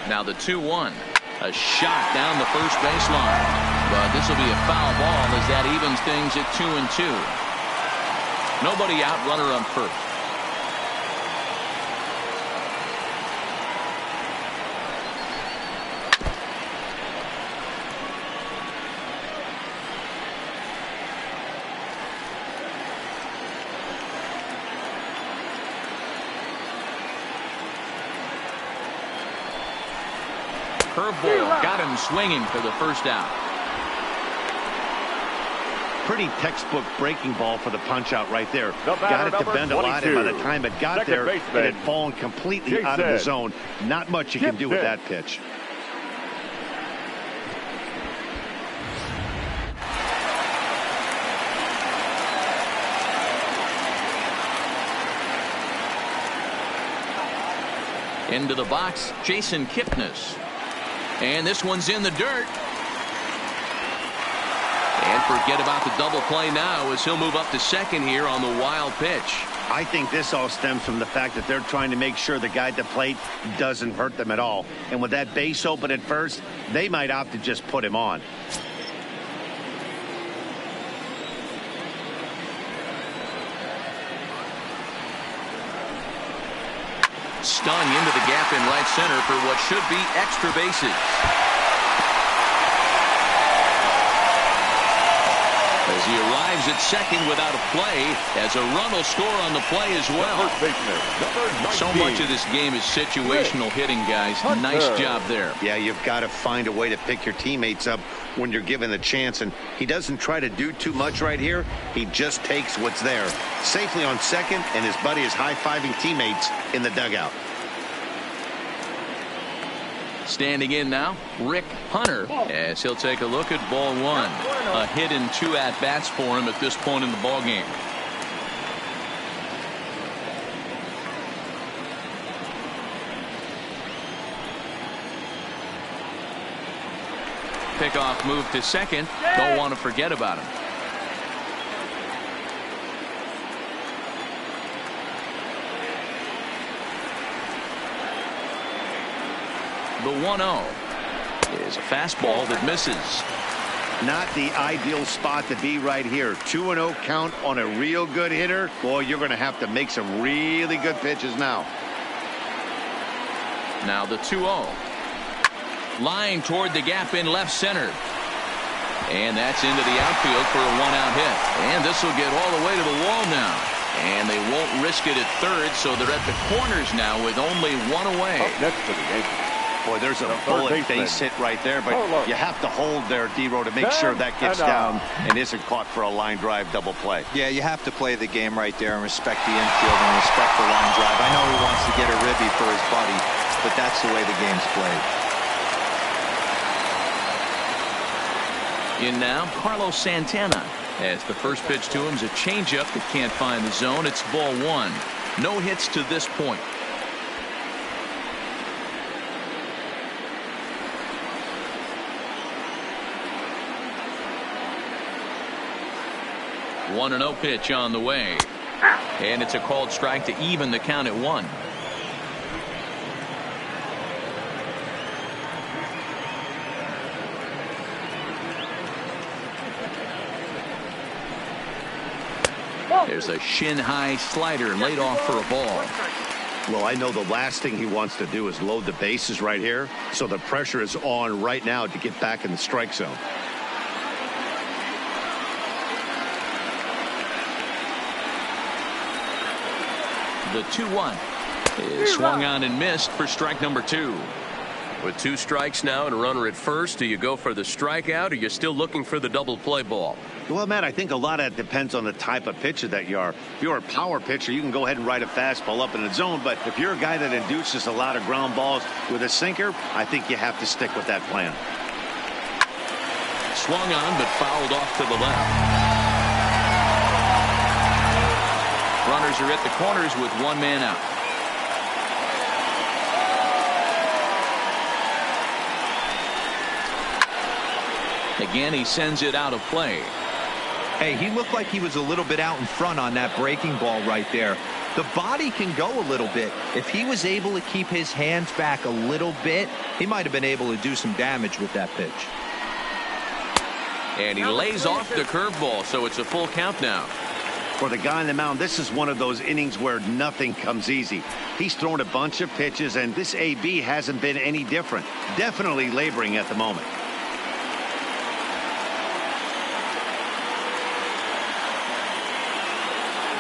Now the 2-1. A shot down the first baseline. But this will be a foul ball as that evens things at 2-2. Nobody out, runner on first. Curveball got him swinging for the first out. Pretty textbook breaking ball for the punch out right there. Got it to bend a lot, and by the time it got Second there, baseman, it had fallen completely out of the zone. Not much you can do with that pitch. Into the box, Jason Kipnis. And this one's in the dirt. And forget about the double play now as he'll move up to second here on the wild pitch. I think this all stems from the fact that they're trying to make sure the guy at the plate doesn't hurt them at all. And with that base open at first, they might opt to just put him on. Stung into the gap in right center for what should be extra bases. As he arrives at second without a play, as a run will score on the play as well. So much of this game is situational hitting, guys. Nice job there. Yeah, you've got to find a way to pick your teammates up when you're given the chance, and he doesn't try to do too much right here. He just takes what's there. Safely on second, and his buddy is high-fiving teammates in the dugout. Standing in now, Rick Hunter, as he'll take a look at ball one. A hit and 2 at-bats for him at this point in the ballgame. Pickoff move to second. Don't want to forget about him. The 1-0 is a fastball that misses. Not the ideal spot to be right here. 2-0 count on a real good hitter. Boy, you're going to have to make some really good pitches now. Now the 2-0. Line toward the gap in left center. And that's into the outfield for a 1-out hit. And this will get all the way to the wall now. And they won't risk it at third, so they're at the corners now with only 1 away. Up next to the Yankees. Boy, there's a bullet base hit right there, but you have to hold there, D-Row, to make sure that gets down and isn't caught for a line drive double play. Yeah, you have to play the game right there and respect the infield and respect the line drive. I know he wants to get a ribby for his buddy, but that's the way the game's played. In now, Carlos Santana. As the first pitch to him is a changeup that can't find the zone. It's ball one. No hits to this point. One and 0 pitch on the way. And it's a called strike to even the count at 1. There's a shin-high slider laid off for a ball. Well, I know the last thing he wants to do is load the bases right here, so the pressure is on right now to get back in the strike zone. The 2-1 is swung on and missed for strike number 2. With 2 strikes now and a runner at first, do you go for the strikeout, or you're still looking for the double play ball? Well, Matt, I think a lot of that depends on the type of pitcher that you are. If you're a power pitcher, you can go ahead and ride a fastball up in the zone. But if you're a guy that induces a lot of ground balls with a sinker, I think you have to stick with that plan. Swung on, but fouled off to the left. Runners are at the corners with 1 man out. Again, he sends it out of play. Hey, he looked like he was a little bit out in front on that breaking ball right there. The body can go a little bit. If he was able to keep his hands back a little bit, he might have been able to do some damage with that pitch. And he lays off the curveball, so it's a full count now. For the guy on the mound, this is one of those innings where nothing comes easy. He's thrown a bunch of pitches, and this AB hasn't been any different. Definitely laboring at the moment.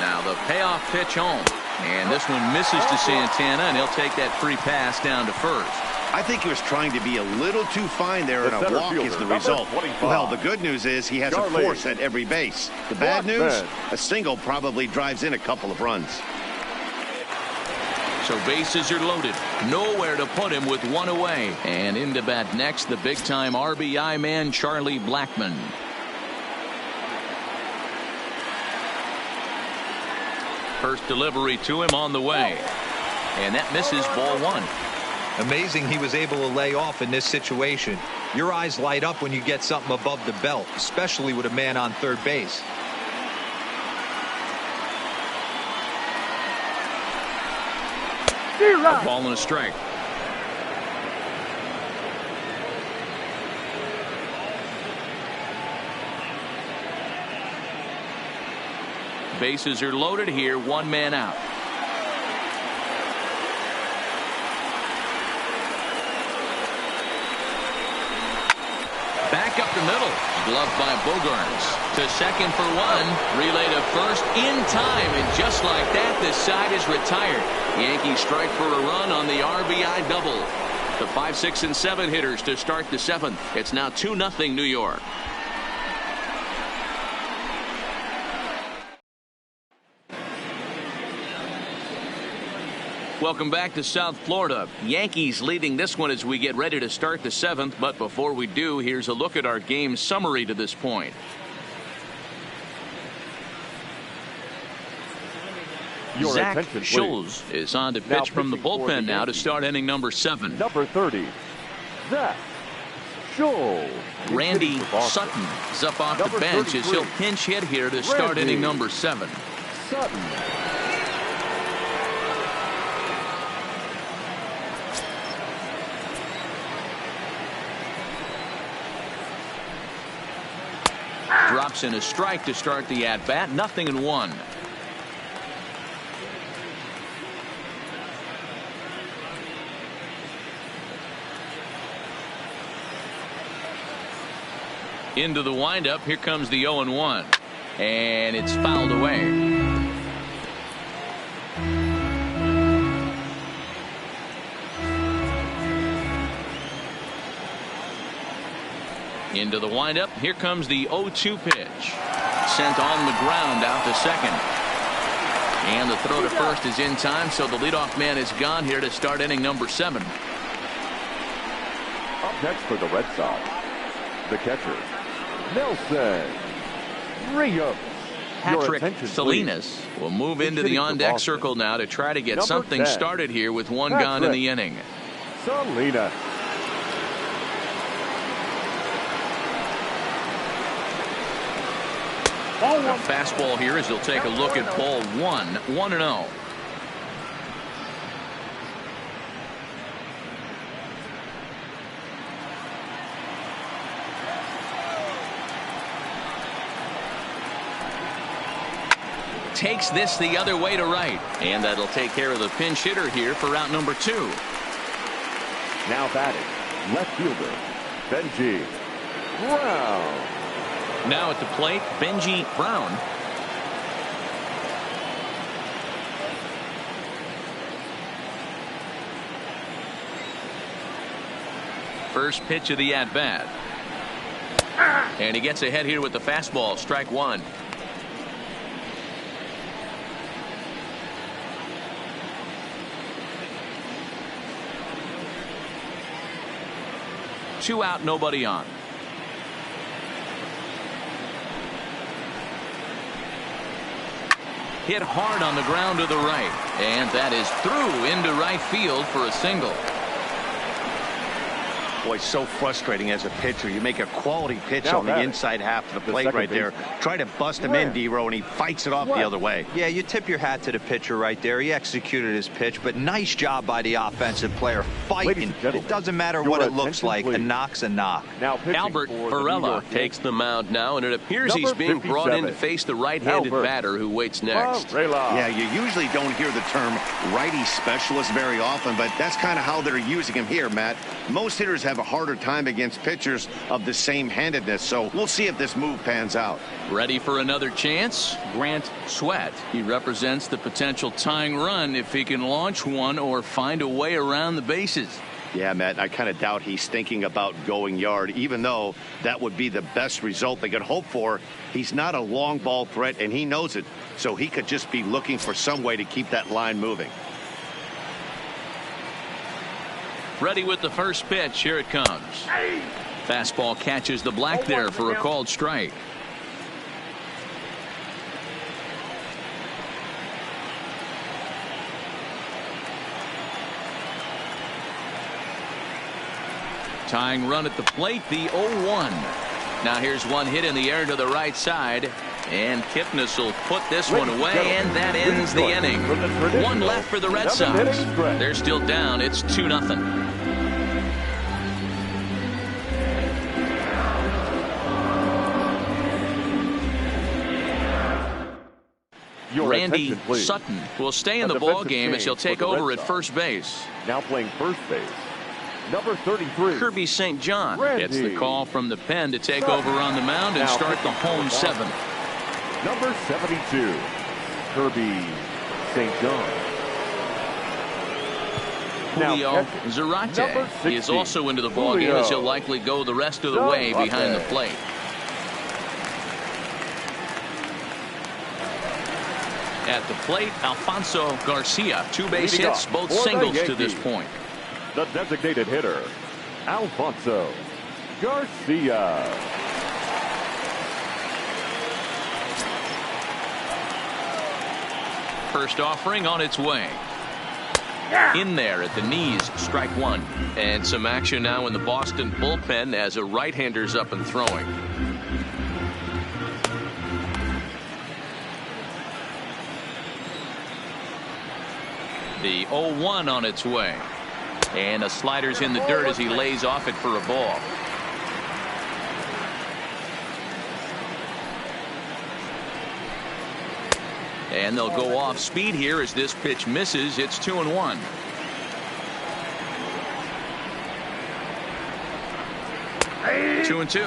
Now the payoff pitch home. And this one misses to Santana, and he'll take that free pass down to first. I think he was trying to be a little too fine there, and a walk is the result. Well, the good news is he has a force at every base. The bad news, a single probably drives in a couple of runs. So bases are loaded. Nowhere to put him with 1 away. And into bat next, the big-time RBI man, Charlie Blackmon. First delivery to him on the way. And that misses ball 1. Amazing he was able to lay off in this situation. Your eyes light up when you get something above the belt, especially with a man on third base. A ball and a strike. Bases are loaded here, 1 man out. Back up the middle. Gloved by Bogarts. To second for 1. Relay to first in time. And just like that, this side is retired. Yankees strike for a run on the RBI double. The 5, 6, and 7 hitters to start the 7th. It's now 2-0 New York. Welcome back to South Florida. Yankees leading this one as we get ready to start the 7th. But before we do, here's a look at our game summary to this point. Zach Schultz is on to pitch from the bullpen now to start inning number 7. Number 30, Zach Schultz. Randy Sutton is up off the bench as he'll pinch hit here to start inning number 7. Sutton. Drops in a strike to start the at-bat. 0-1. Into the windup. Here comes the 0-1. And it's fouled away. Into the windup. Here comes the 0-2 pitch. Sent on the ground out to second. And the throw to first is in time, so the leadoff man is gone here to start inning number 7. Up next for the Red Sox, the catcher, Nelson Rios. Patrick Salinas will move into the on-deck circle now to try to get something started here with one gone in the inning. Salinas. A fastball here as he'll take a look at ball 1-0. Takes this the other way to right, and that'll take care of the pinch hitter here for out number 2. Now batting, left fielder Benji Brown. Now at the plate, Benji Brown. First pitch of the at-bat. And he gets ahead here with the fastball, strike 1. Two out, nobody on. Hit hard on the ground to the right, and that is through into right field for a single. Boy, so frustrating as a pitcher. You make a quality pitch on the inside half of the plate right there. Try to bust him in, D-Row, and he fights it off the other way. Yeah, you tip your hat to the pitcher right there. He executed his pitch, but nice job by the offensive player fighting. It doesn't matter what it looks like. A knock's a knock. Now Albert Varela takes the mound now, and it appears he's being brought in to face the right-handed batter who waits next. Yeah, you usually don't hear the term righty specialist very often, but that's kind of how they're using him here, Matt. Most hitters have a harder time against pitchers of the same handedness, so we'll see if this move pans out. Ready for another chance? Grant Sweat. He represents the potential tying run if he can launch one or find a way around the bases. Yeah, Matt, I kind of doubt he's thinking about going yard, even though that would be the best result they could hope for. He's not a long ball threat, and he knows it, so he could just be looking for some way to keep that line moving. Ready with the first pitch. Here it comes. Fastball catches the black there for a called strike. Tying run at the plate, the 0-1. Now here's one hit in the air to the right side, and Kipnis will put this one away, and that ends the inning. One left for the Red Sox. They're still down. It's 2-0. Randy Sutton will stay in the ball game as he'll take over at first base. Now playing first base, number 33. Kirby St. John gets the call from the pen to take over on the mound and start the home 7th. Number 72, Kirby St. John. Julio Zarate. He is also into the ball game as he'll likely go the rest of the way behind the plate. At the plate, Alfonso Garcia. 2 base hits, both singles to this point. The designated hitter, Alfonso Garcia. First offering on its way. In there at the knees, strike 1. And some action now in the Boston bullpen as a right-hander's up and throwing. The 0-1 on its way. And a slider's in the dirt as he lays off it for a ball. And they'll go off speed here as this pitch misses. It's 2-1. Two and 2.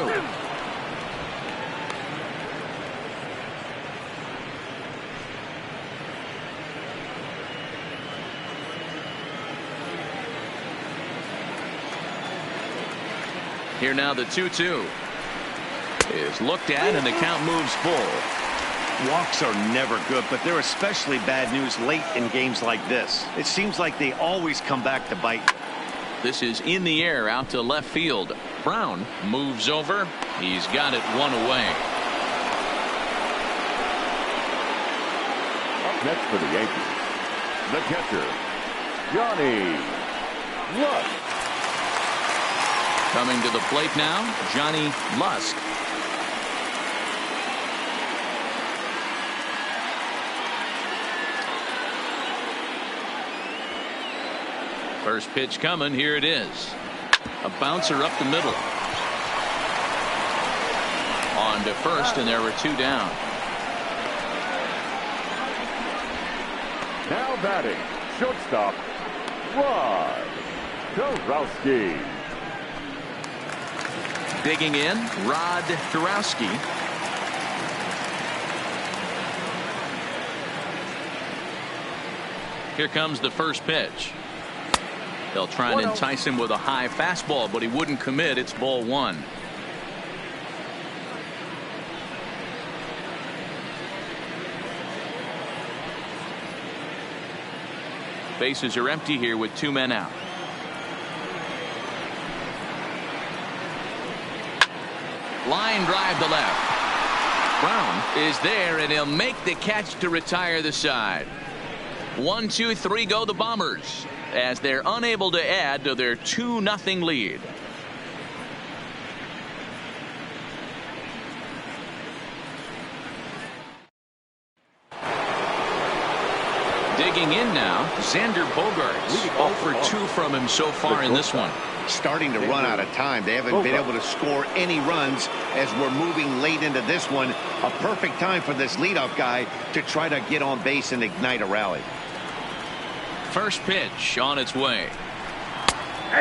Here now the 2-2 is looked at and the count moves full. Walks are never good, but they're especially bad news late in games like this. It seems like they always come back to bite. This is in the air out to left field. Brown moves over He's got it one away. Up next for the Yankees, the catcher, Johnny Lusk. Coming to the plate now, Johnny Lusk. First pitch coming. Here it is. A bouncer up the middle. On to first, and there were two down. Now batting, shortstop, Rod Dorowski. Digging in, Rod Dorowski. Here comes the first pitch. They'll try and entice him with a high fastball, but he wouldn't commit. It's ball one. Bases are empty here with two men out. Line drive to left. Brown is there, and he'll make the catch to retire the side. 1, 2, 3 go the Bombers as they're unable to add to their 2-0 lead. Digging in now, Xander Bogaerts. 0 for 2 from him so far in this one. Starting to run out of time. They haven't been able to score any runs as we're moving late into this one. A perfect time for this leadoff guy to try to get on base and ignite a rally. First pitch on its way.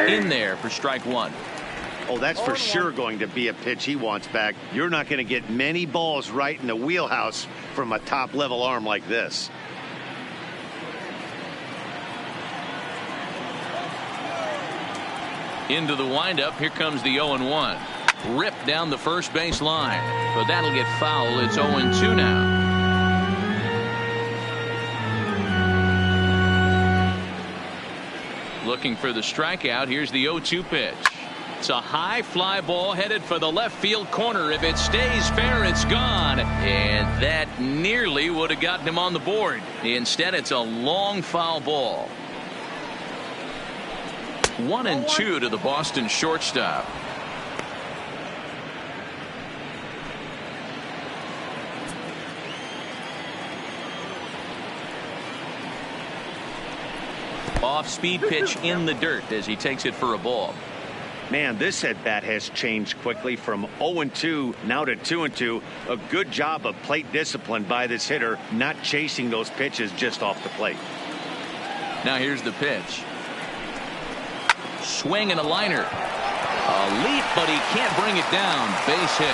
In there for strike one. Oh, that's for sure going to be a pitch he wants back. You're not going to get many balls right in the wheelhouse from a top level arm like this. Into the windup. Here comes the 0-1. Ripped down the first base line, but that'll get foul. It's 0-2 now. Looking for the strikeout. Here's the 0-2 pitch. It's a high fly ball headed for the left field corner. If it stays fair, it's gone. And that nearly would have gotten him on the board. Instead, it's a long foul ball. 1-2 to the Boston shortstop. Off-speed pitch in the dirt as he takes it for a ball. Man, this at-bat has changed quickly from 0-2 now to 2-2. A good job of plate discipline by this hitter, not chasing those pitches just off the plate. Now here's the pitch. Swing and a liner. A leap, but he can't bring it down. Base hit.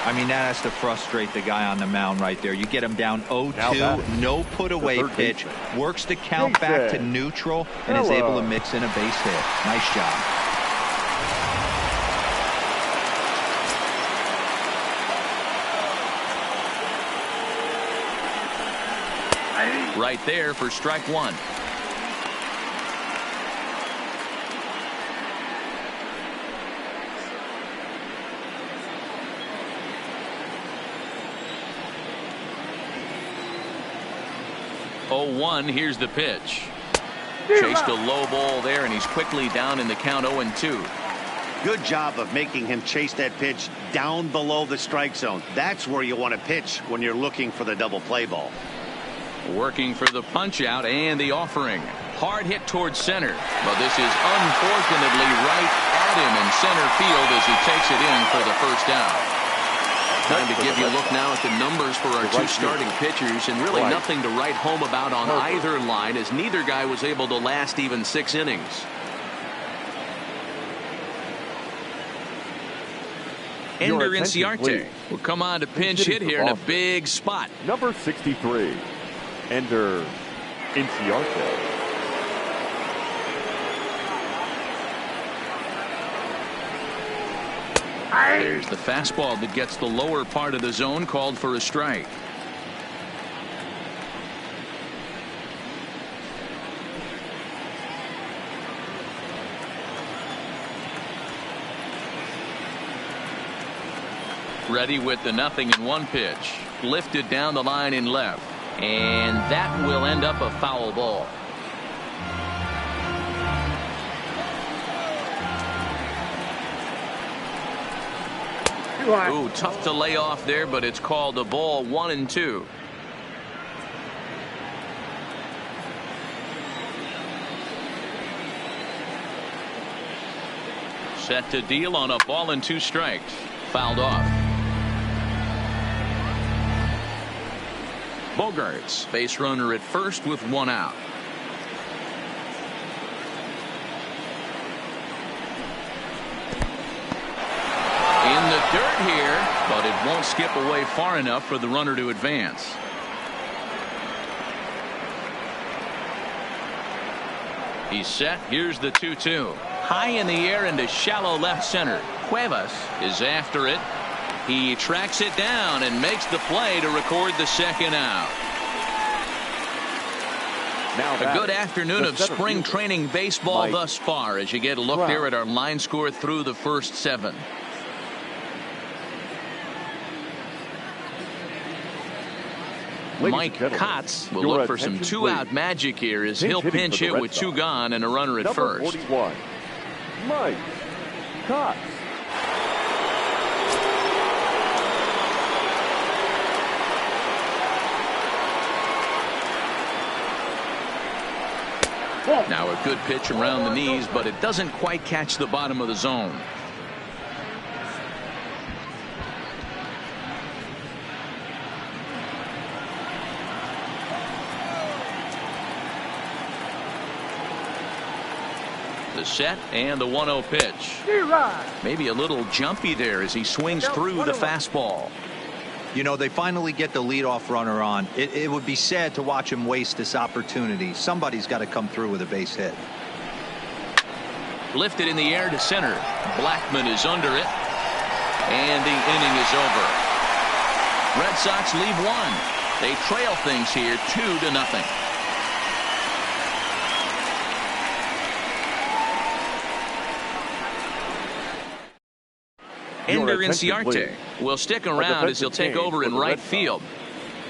I mean, that has to frustrate the guy on the mound right there. You get him down 0-2, no put away pitch, works the count back to neutral, and is able to mix in a base hit. Nice job. Right there for strike one. Here's the pitch. Chased a low ball there, and he's quickly down in the count 0-2. Good job of making him chase that pitch down below the strike zone. That's where you want to pitch when you're looking for the double play ball. Working for the punch out and the offering. Hard hit towards center, but this is unfortunately right at him in center field as he takes it in for the first down. Time to give you a look now at the numbers for our two starting pitchers, and really nothing to write home about on either line, as neither guy was able to last even 6 innings. Ender Inciarte will come on to pinch hit here in a big spot. Number 63, Ender Inciarte. There's the fastball that gets the lower part of the zone, called for a strike. Ready with the 0-1 pitch. Lifted down the line in left. And that will end up a foul ball. Ooh, tough to lay off there, but it's called a ball. 1-2. Set to deal on a ball and 2 strikes. Fouled off. Bogarts, base runner at first with 1 out. In the dirt here, but it won't skip away far enough for the runner to advance. He's set. Here's the 2-2. High in the air into shallow left center. Cuevas is after it. He tracks it down and makes the play to record the 2nd out. A good afternoon of spring training baseball thus far as you get a look there at our line score through the first 7. Mike Kotz will look for some 2-out magic here as he'll pinch hit with 2 gone and a runner at first. 41, Mike Kotz. Now a good pitch around the knees, but it doesn't quite catch the bottom of the zone. The set and the 1-0 pitch. Maybe a little jumpy there as he swings through the fastball. You know, they finally get the leadoff runner on. It would be sad to watch him waste this opportunity. Somebody's got to come through with a base hit. Lifted in the air to center. Blackman is under it. And the inning is over. Red Sox leave 1. They trail things here 2-0. Ender Inciarte will stick around as he'll take over in right field.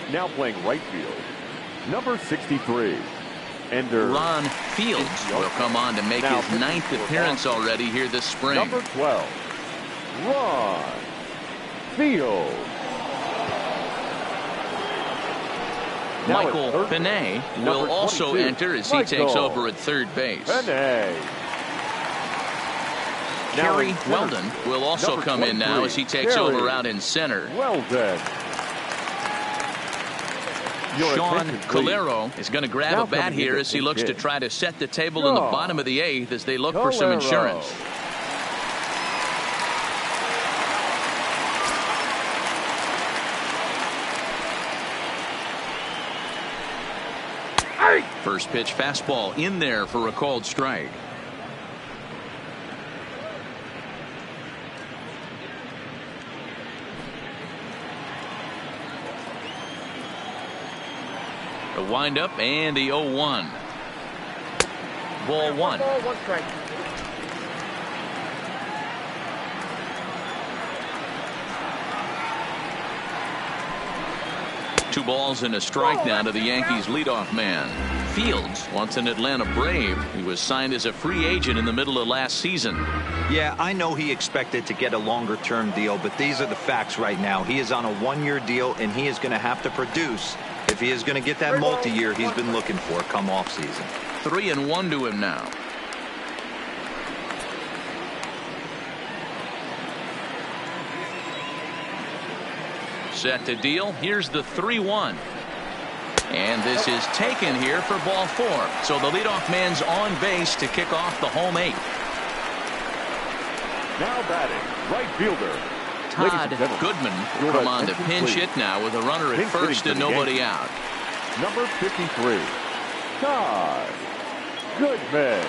Now playing right field, number 63, Ender. Ron Fields will come on to make his 9th appearance already here this spring. Number 12, Ron Fields. Michael Benet will also enter as he takes over at third base. Benet. Kerry Weldon will also come in now as he takes over out in center. Weldon. Sean Calero is going to grab a bat here as he looks to try to set the table in the bottom of the 8th as they look for some insurance. First pitch fastball in there for a called strike. The windup and the 0-1. Ball 1. Two balls and a strike now to the Yankees leadoff man. Fields wants an Atlanta Brave. He was signed as a free agent in the middle of last season. Yeah, I know he expected to get a longer-term deal, but these are the facts right now. He is on a 1-year deal, and he is going to have to produce if he is going to get that multi-year he's been looking for come off season. 3-1 to him now. Set to deal. Here's the 3-1. And this is taken here for ball 4. So the leadoff man's on base to kick off the home 8th. Now batting, right fielder Todd Goodman will come on to pinch hit now with a runner at first and nobody out. Number 53, Todd Goodman.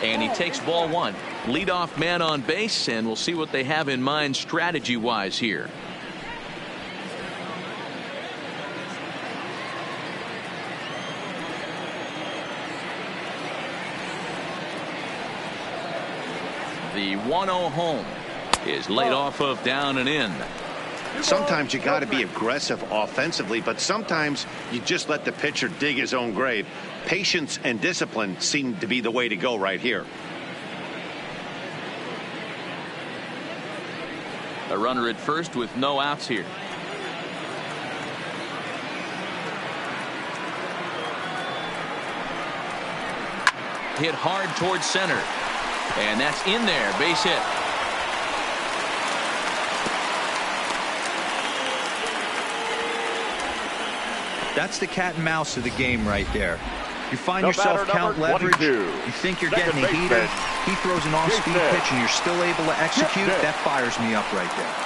And he takes ball 1. Leadoff man on base, and we'll see what they have in mind strategy-wise here. The 1-0 home is laid off of down and in. Sometimes you got to be aggressive offensively, but sometimes you just let the pitcher dig his own grave. Patience and discipline seem to be the way to go right here. A runner at first with no outs here. Hit hard towards center. And that's in there. Base hit. That's the cat and mouse of the game right there. You find yourself count leverage, you think you're getting a heater, he throws an off-speed pitch and you're still able to execute. That fires me up right there.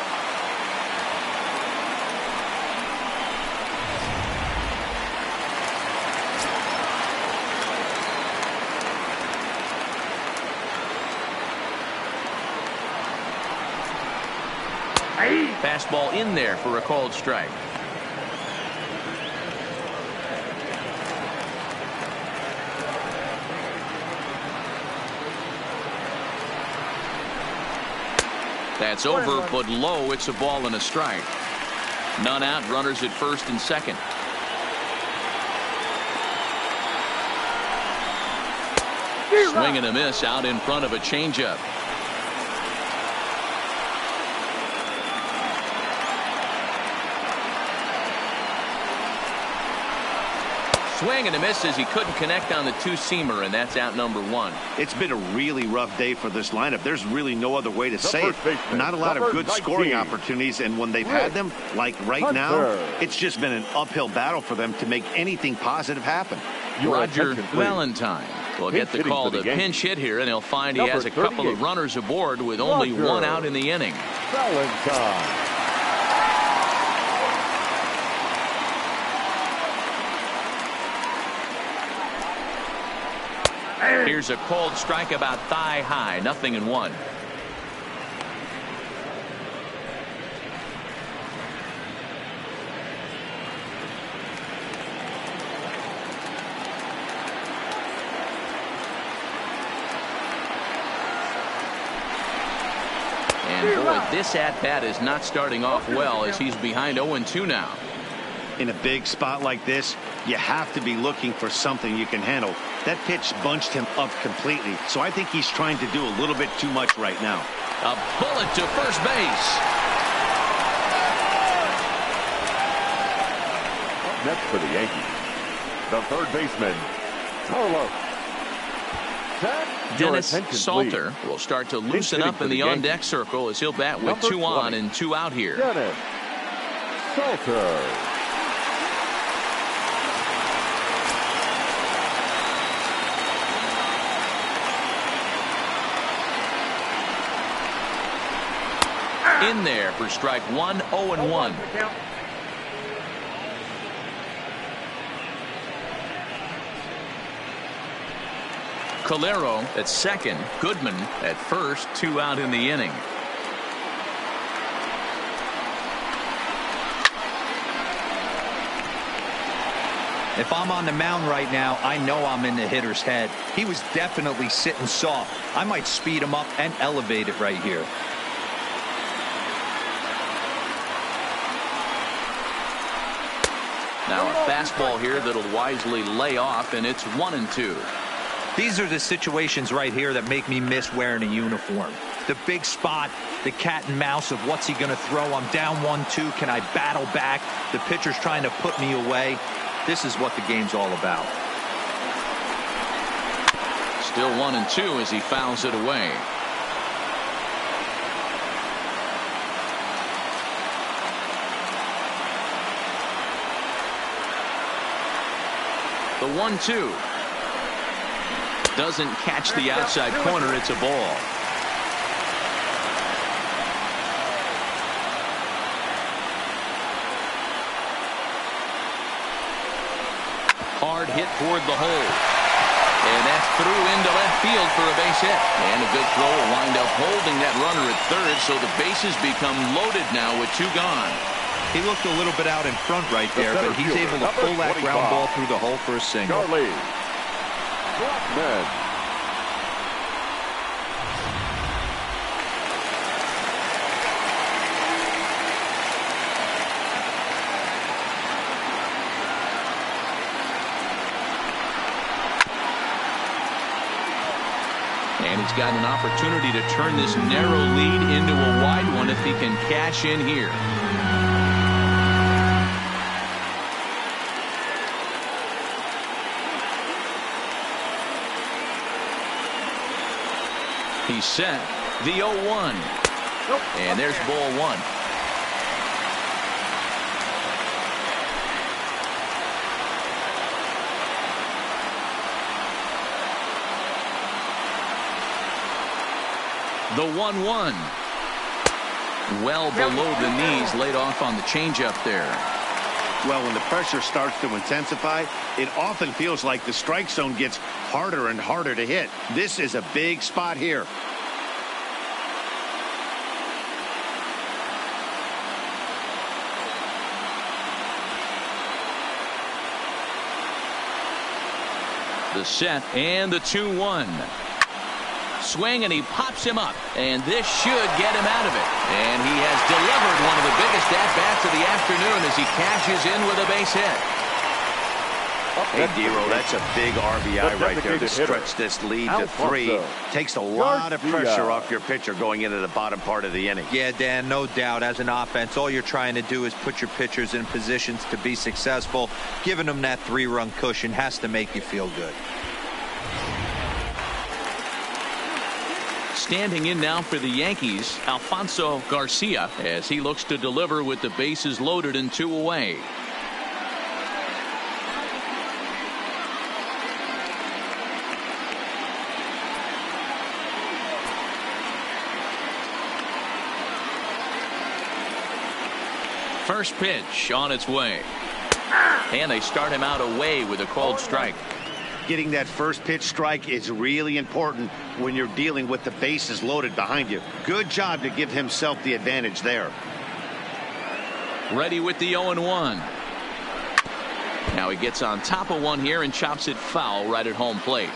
Fastball in there for a called strike. That's over, but low. It's a ball and a strike. None out. Runners at first and second. Swing and a miss out in front of a changeup. Swing and a miss as he couldn't connect on the two-seamer, and that's out number one. It's been a really rough day for this lineup. There's really no other way to say it. Not a lot of good scoring opportunities, and when they've had them, like right now, it's just been an uphill battle for them to make anything positive happen. Roger Valentine will get the call to pinch hit here, and he'll find he has a couple of runners aboard with only one out in the inning. Valentine. Here's a cold strike about thigh high. 0-1. And boy, this at-bat is not starting off well as he's behind 0-2 now. In a big spot like this, you have to be looking for something you can handle. That pitch bunched him up completely, so I think he's trying to do a little bit too much right now. A bullet to first base. Up next for the Yankees, the third baseman, Carlos. Dennis Salter will start to loosen up in the on-deck circle as he'll bat with 2 on and 2 out here. Dennis Salter. In there for strike 1, 0-1. Calero at second. Goodman at first. 2 out in the inning. If I'm on the mound right now, I know I'm in the hitter's head. He was definitely sitting soft. I might speed him up and elevate it right here. Now a fastball here that'll wisely lay off, and it's 1-2. These are the situations right here that make me miss wearing a uniform. The big spot, the cat and mouse of what's he going to throw. I'm down 1-2. Can I battle back? The pitcher's trying to put me away. This is what the game's all about. Still 1-2 as he fouls it away. The 1-2 doesn't catch the outside corner. It's a ball. Hard hit toward the hole. And that's through into left field for a base hit. And a good throw will wind up holding that runner at third, so the bases become loaded now with 2 gone. He looked a little bit out in front right there, but he's able to pull that ground ball through the hole for a single. Charlie Blackman. And he's got an opportunity to turn this narrow lead into a wide one if he can cash in here. He's set. The 0-1. And there's ball one. The 1-1. Well below the knees, laid off on the changeup there. Well, when the pressure starts to intensify, it often feels like the strike zone gets harder and harder to hit. This is a big spot here. The set and the 2-1. Swing, and he pops him up, and this should get him out of it. And he has delivered one of the biggest at-bats of the afternoon as he cashes in with a base hit. Hey, Dero, that's a big RBI right there to stretch this lead to 3. Takes a lot of pressure off your pitcher going into the bottom part of the inning. Yeah, Dan, no doubt. As an offense, all you're trying to do is put your pitchers in positions to be successful. Giving them that 3-run cushion has to make you feel good. Standing in now for the Yankees, Alfonso Garcia, as he looks to deliver with the bases loaded and 2 away. First pitch on its way. And they start him out away with a called strike. Getting that first pitch strike is really important when you're dealing with the bases loaded behind you. Good job to give himself the advantage there. Ready with the 0-1. Now he gets on top of one here and chops it foul right at home plate.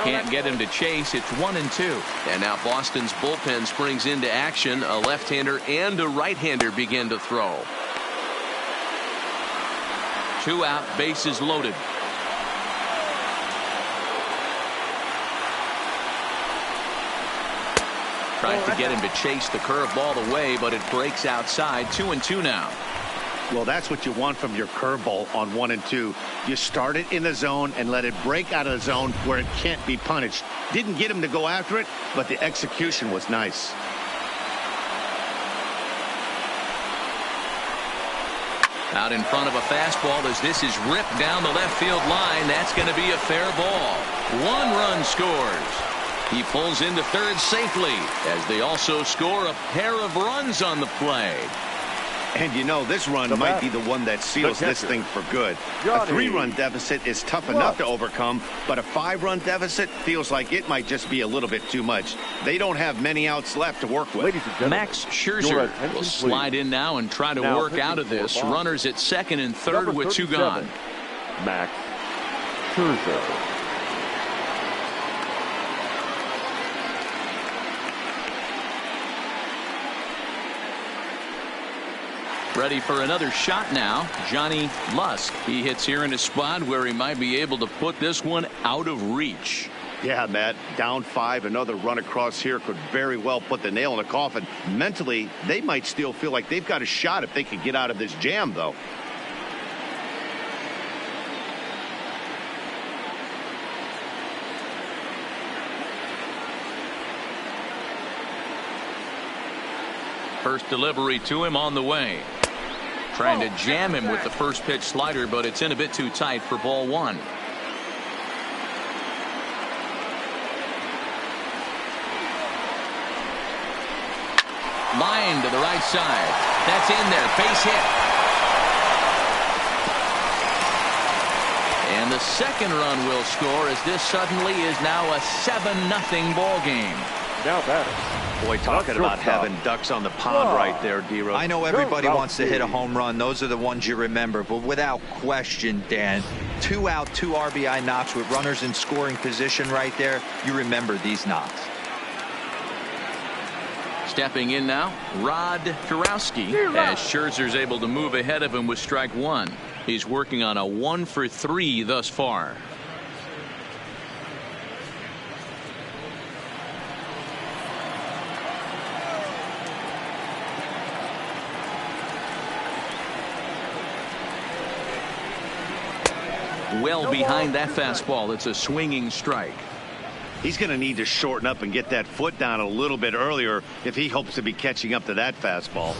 Can't get him to chase. It's 1-2. And now Boston's bullpen springs into action. A left-hander and a right-hander begin to throw. 2 out, bases loaded. Tries to get him to chase the curveball away, but it breaks outside. 2-2 now. Well, that's what you want from your curveball on 1-2. You start it in the zone and let it break out of the zone where it can't be punished. Didn't get him to go after it, but the execution was nice. Out in front of a fastball as this is ripped down the left field line. That's going to be a fair ball. 1 run scores. He pulls into third safely as they also score a pair of runs on the play. And you know, this run might be the one that seals this thing for good. A 3-run deficit is tough enough to overcome, but a 5-run deficit feels like it might just be a little bit too much. They don't have many outs left to work with. Max Scherzer will slide in now and try to work out of this. Runners at second and third with 2 gone. Max Scherzer. Ready for another shot now. Johnny Lusk. He hits here in a spot where he might be able to put this one out of reach. Yeah, Matt, down 5. Another run across here could very well put the nail in the coffin. Mentally, they might still feel like they've got a shot if they could get out of this jam, though. First delivery to him on the way. Trying to jam him with the first pitch slider, but it's in a bit too tight for ball 1. Line to the right side. That's in there. Base hit. And the second run will score as this suddenly is now a 7-0 ball game. Now batter. Boy, talking about having ducks on the pond right there, D-Row. I know everybody wants to hit a home run. Those are the ones you remember. But without question, Dan, 2 out, 2 RBI knocks with runners in scoring position right there. You remember these knocks. Stepping in now, Rod Kurowski, as Scherzer's able to move ahead of him with strike one. He's working on a 1-for-3 thus far. Well behind that fastball. It's a swinging strike. He's going to need to shorten up and get that foot down a little bit earlier if he hopes to be catching up to that fastball.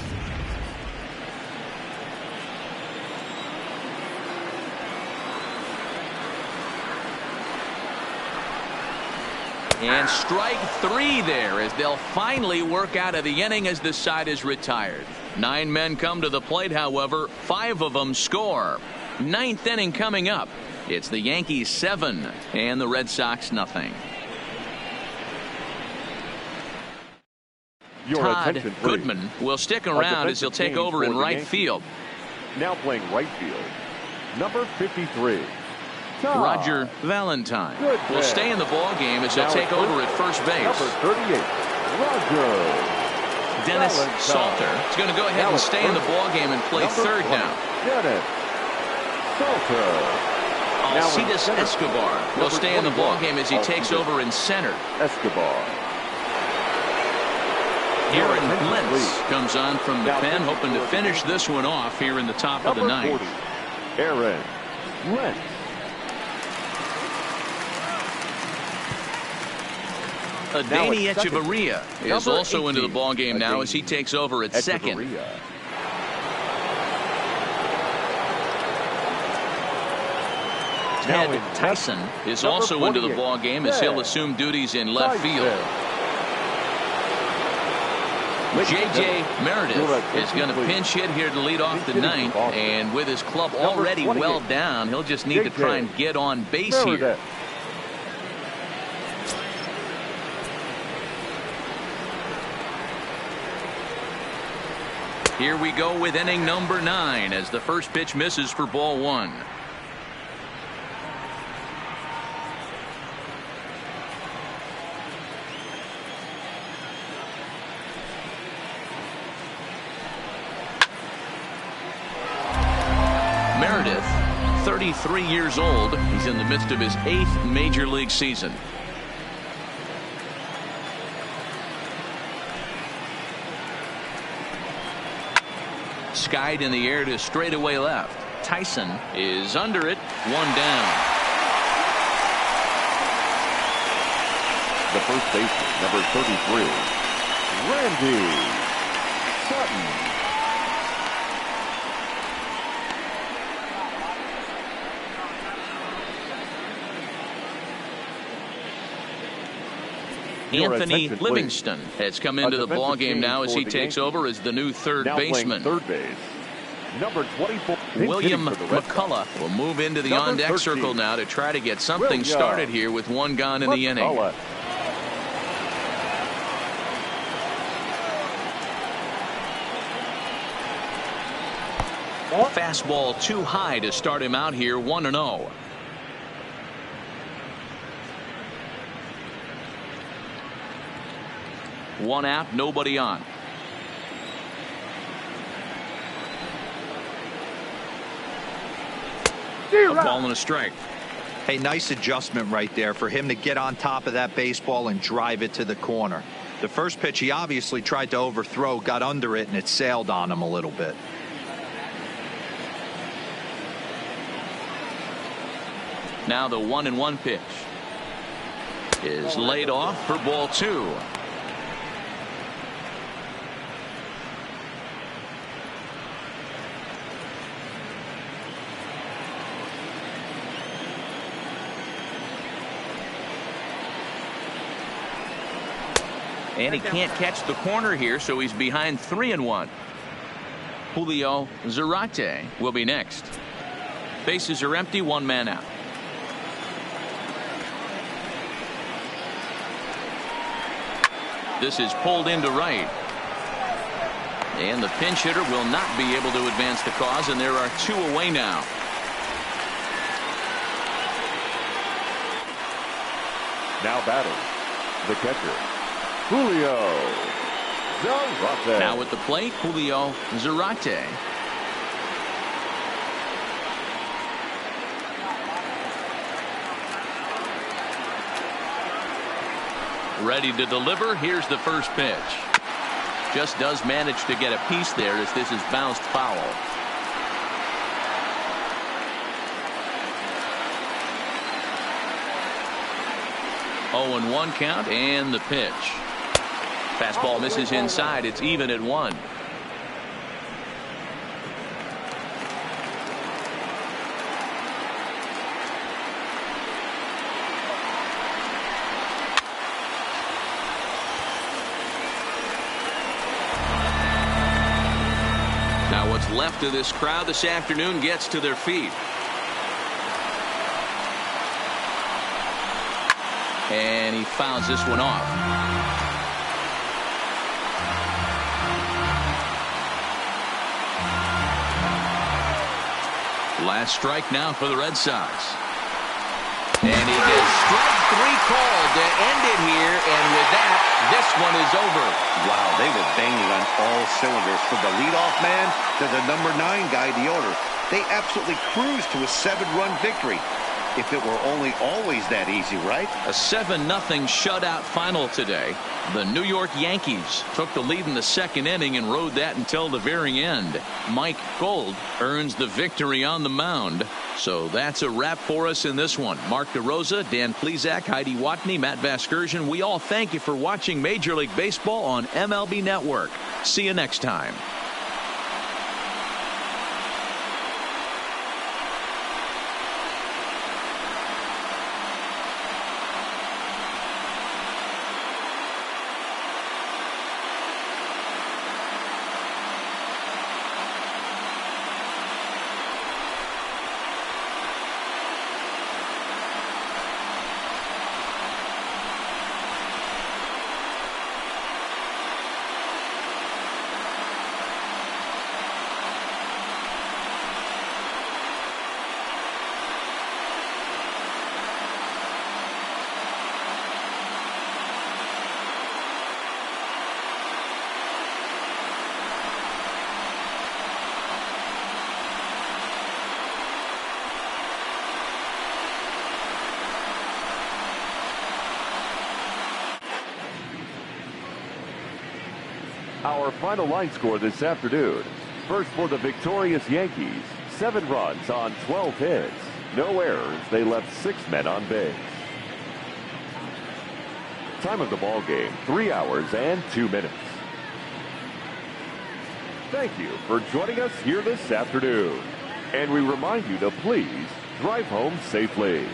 And strike three there as they'll finally work out of the inning as the side is retired. 9 men come to the plate, however, 5 of them score. 9th inning coming up. It's the Yankees 7 and the Red Sox nothing. Todd Goodman will stick around as he'll take over in right field. Now playing right field, number 53. Roger Valentine will stay in the ball game as he'll take over at first base. Number 38, Roger. Dennis Salter is going to go ahead and stay in the ball game and play third now. Dennis Salter. Alcides Escobar will stay in the ball game as he takes over in center. Escobar. Aaron Lentz comes on from the pen, hoping to finish this one off here in the top of the ninth. Aaron Lentz. Danny Echeverria is also into the ball game now as he takes over at second. Ted Tyson is also into the ball game as he'll assume duties in left field. J.J. Meredith is going to pinch hit here to lead off the ninth, and with his club already well down, he'll just need to try and get on base here. Here we go with inning number 9 as the first pitch misses for ball 1. Meredith, 33 years old. He's in the midst of his 8th major league season. Skied in the air to straightaway left. Tyson is under it. 1 down. The first baseman, number 33, Randy Sutton. Anthony Livingston has come into the ball game now as he takes over as the new third baseman. Third base, number 24. William McCullough will move into the on-deck circle now to try to get something started here with 1 gone in the inning. Fastball too high to start him out here. 1-0. One out, nobody on. A ball and a strike. Hey, nice adjustment right there for him to get on top of that baseball and drive it to the corner. The first pitch he obviously tried to overthrow, got under it, and it sailed on him a little bit. Now the 1-1 pitch is laid off for ball 2. And he can't catch the corner here, so he's behind 3-1. Julio Zarate will be next. Bases are empty, 1 man out. This is pulled into right. And the pinch hitter will not be able to advance the cause, and there are 2 away now. Now batting, the catcher, Julio Zarate. Now at the plate, Julio Zarate. Ready to deliver. Here's the first pitch. Just does manage to get a piece there as this is bounced foul. 0-1 count and the pitch. Fastball misses inside. It's even at 1. Now what's left of this crowd this afternoon gets to their feet. And he fouls this one off. Last strike now for the Red Sox. And he gets strike 3 called to end it here. And with that, this one is over. Wow, they were banging on all cylinders from the leadoff man to the number 9 guy in the order. They absolutely cruised to a 7-run victory. If it were only always that easy, right? A 7-0 shutout final today. The New York Yankees took the lead in the second inning and rode that until the very end. Mike Gold earns the victory on the mound. So that's a wrap for us in this one. Mark DeRosa, Dan Plesac, Heidi Watney, Matt Vasgersian. We all thank you for watching Major League Baseball on MLB Network. See you next time. Our final line score this afternoon. First for the victorious Yankees, 7 runs on 12 hits. No errors. They left 6 men on base. Time of the ball game, 3 hours and 2 minutes. Thank you for joining us here this afternoon. And we remind you to please drive home safely.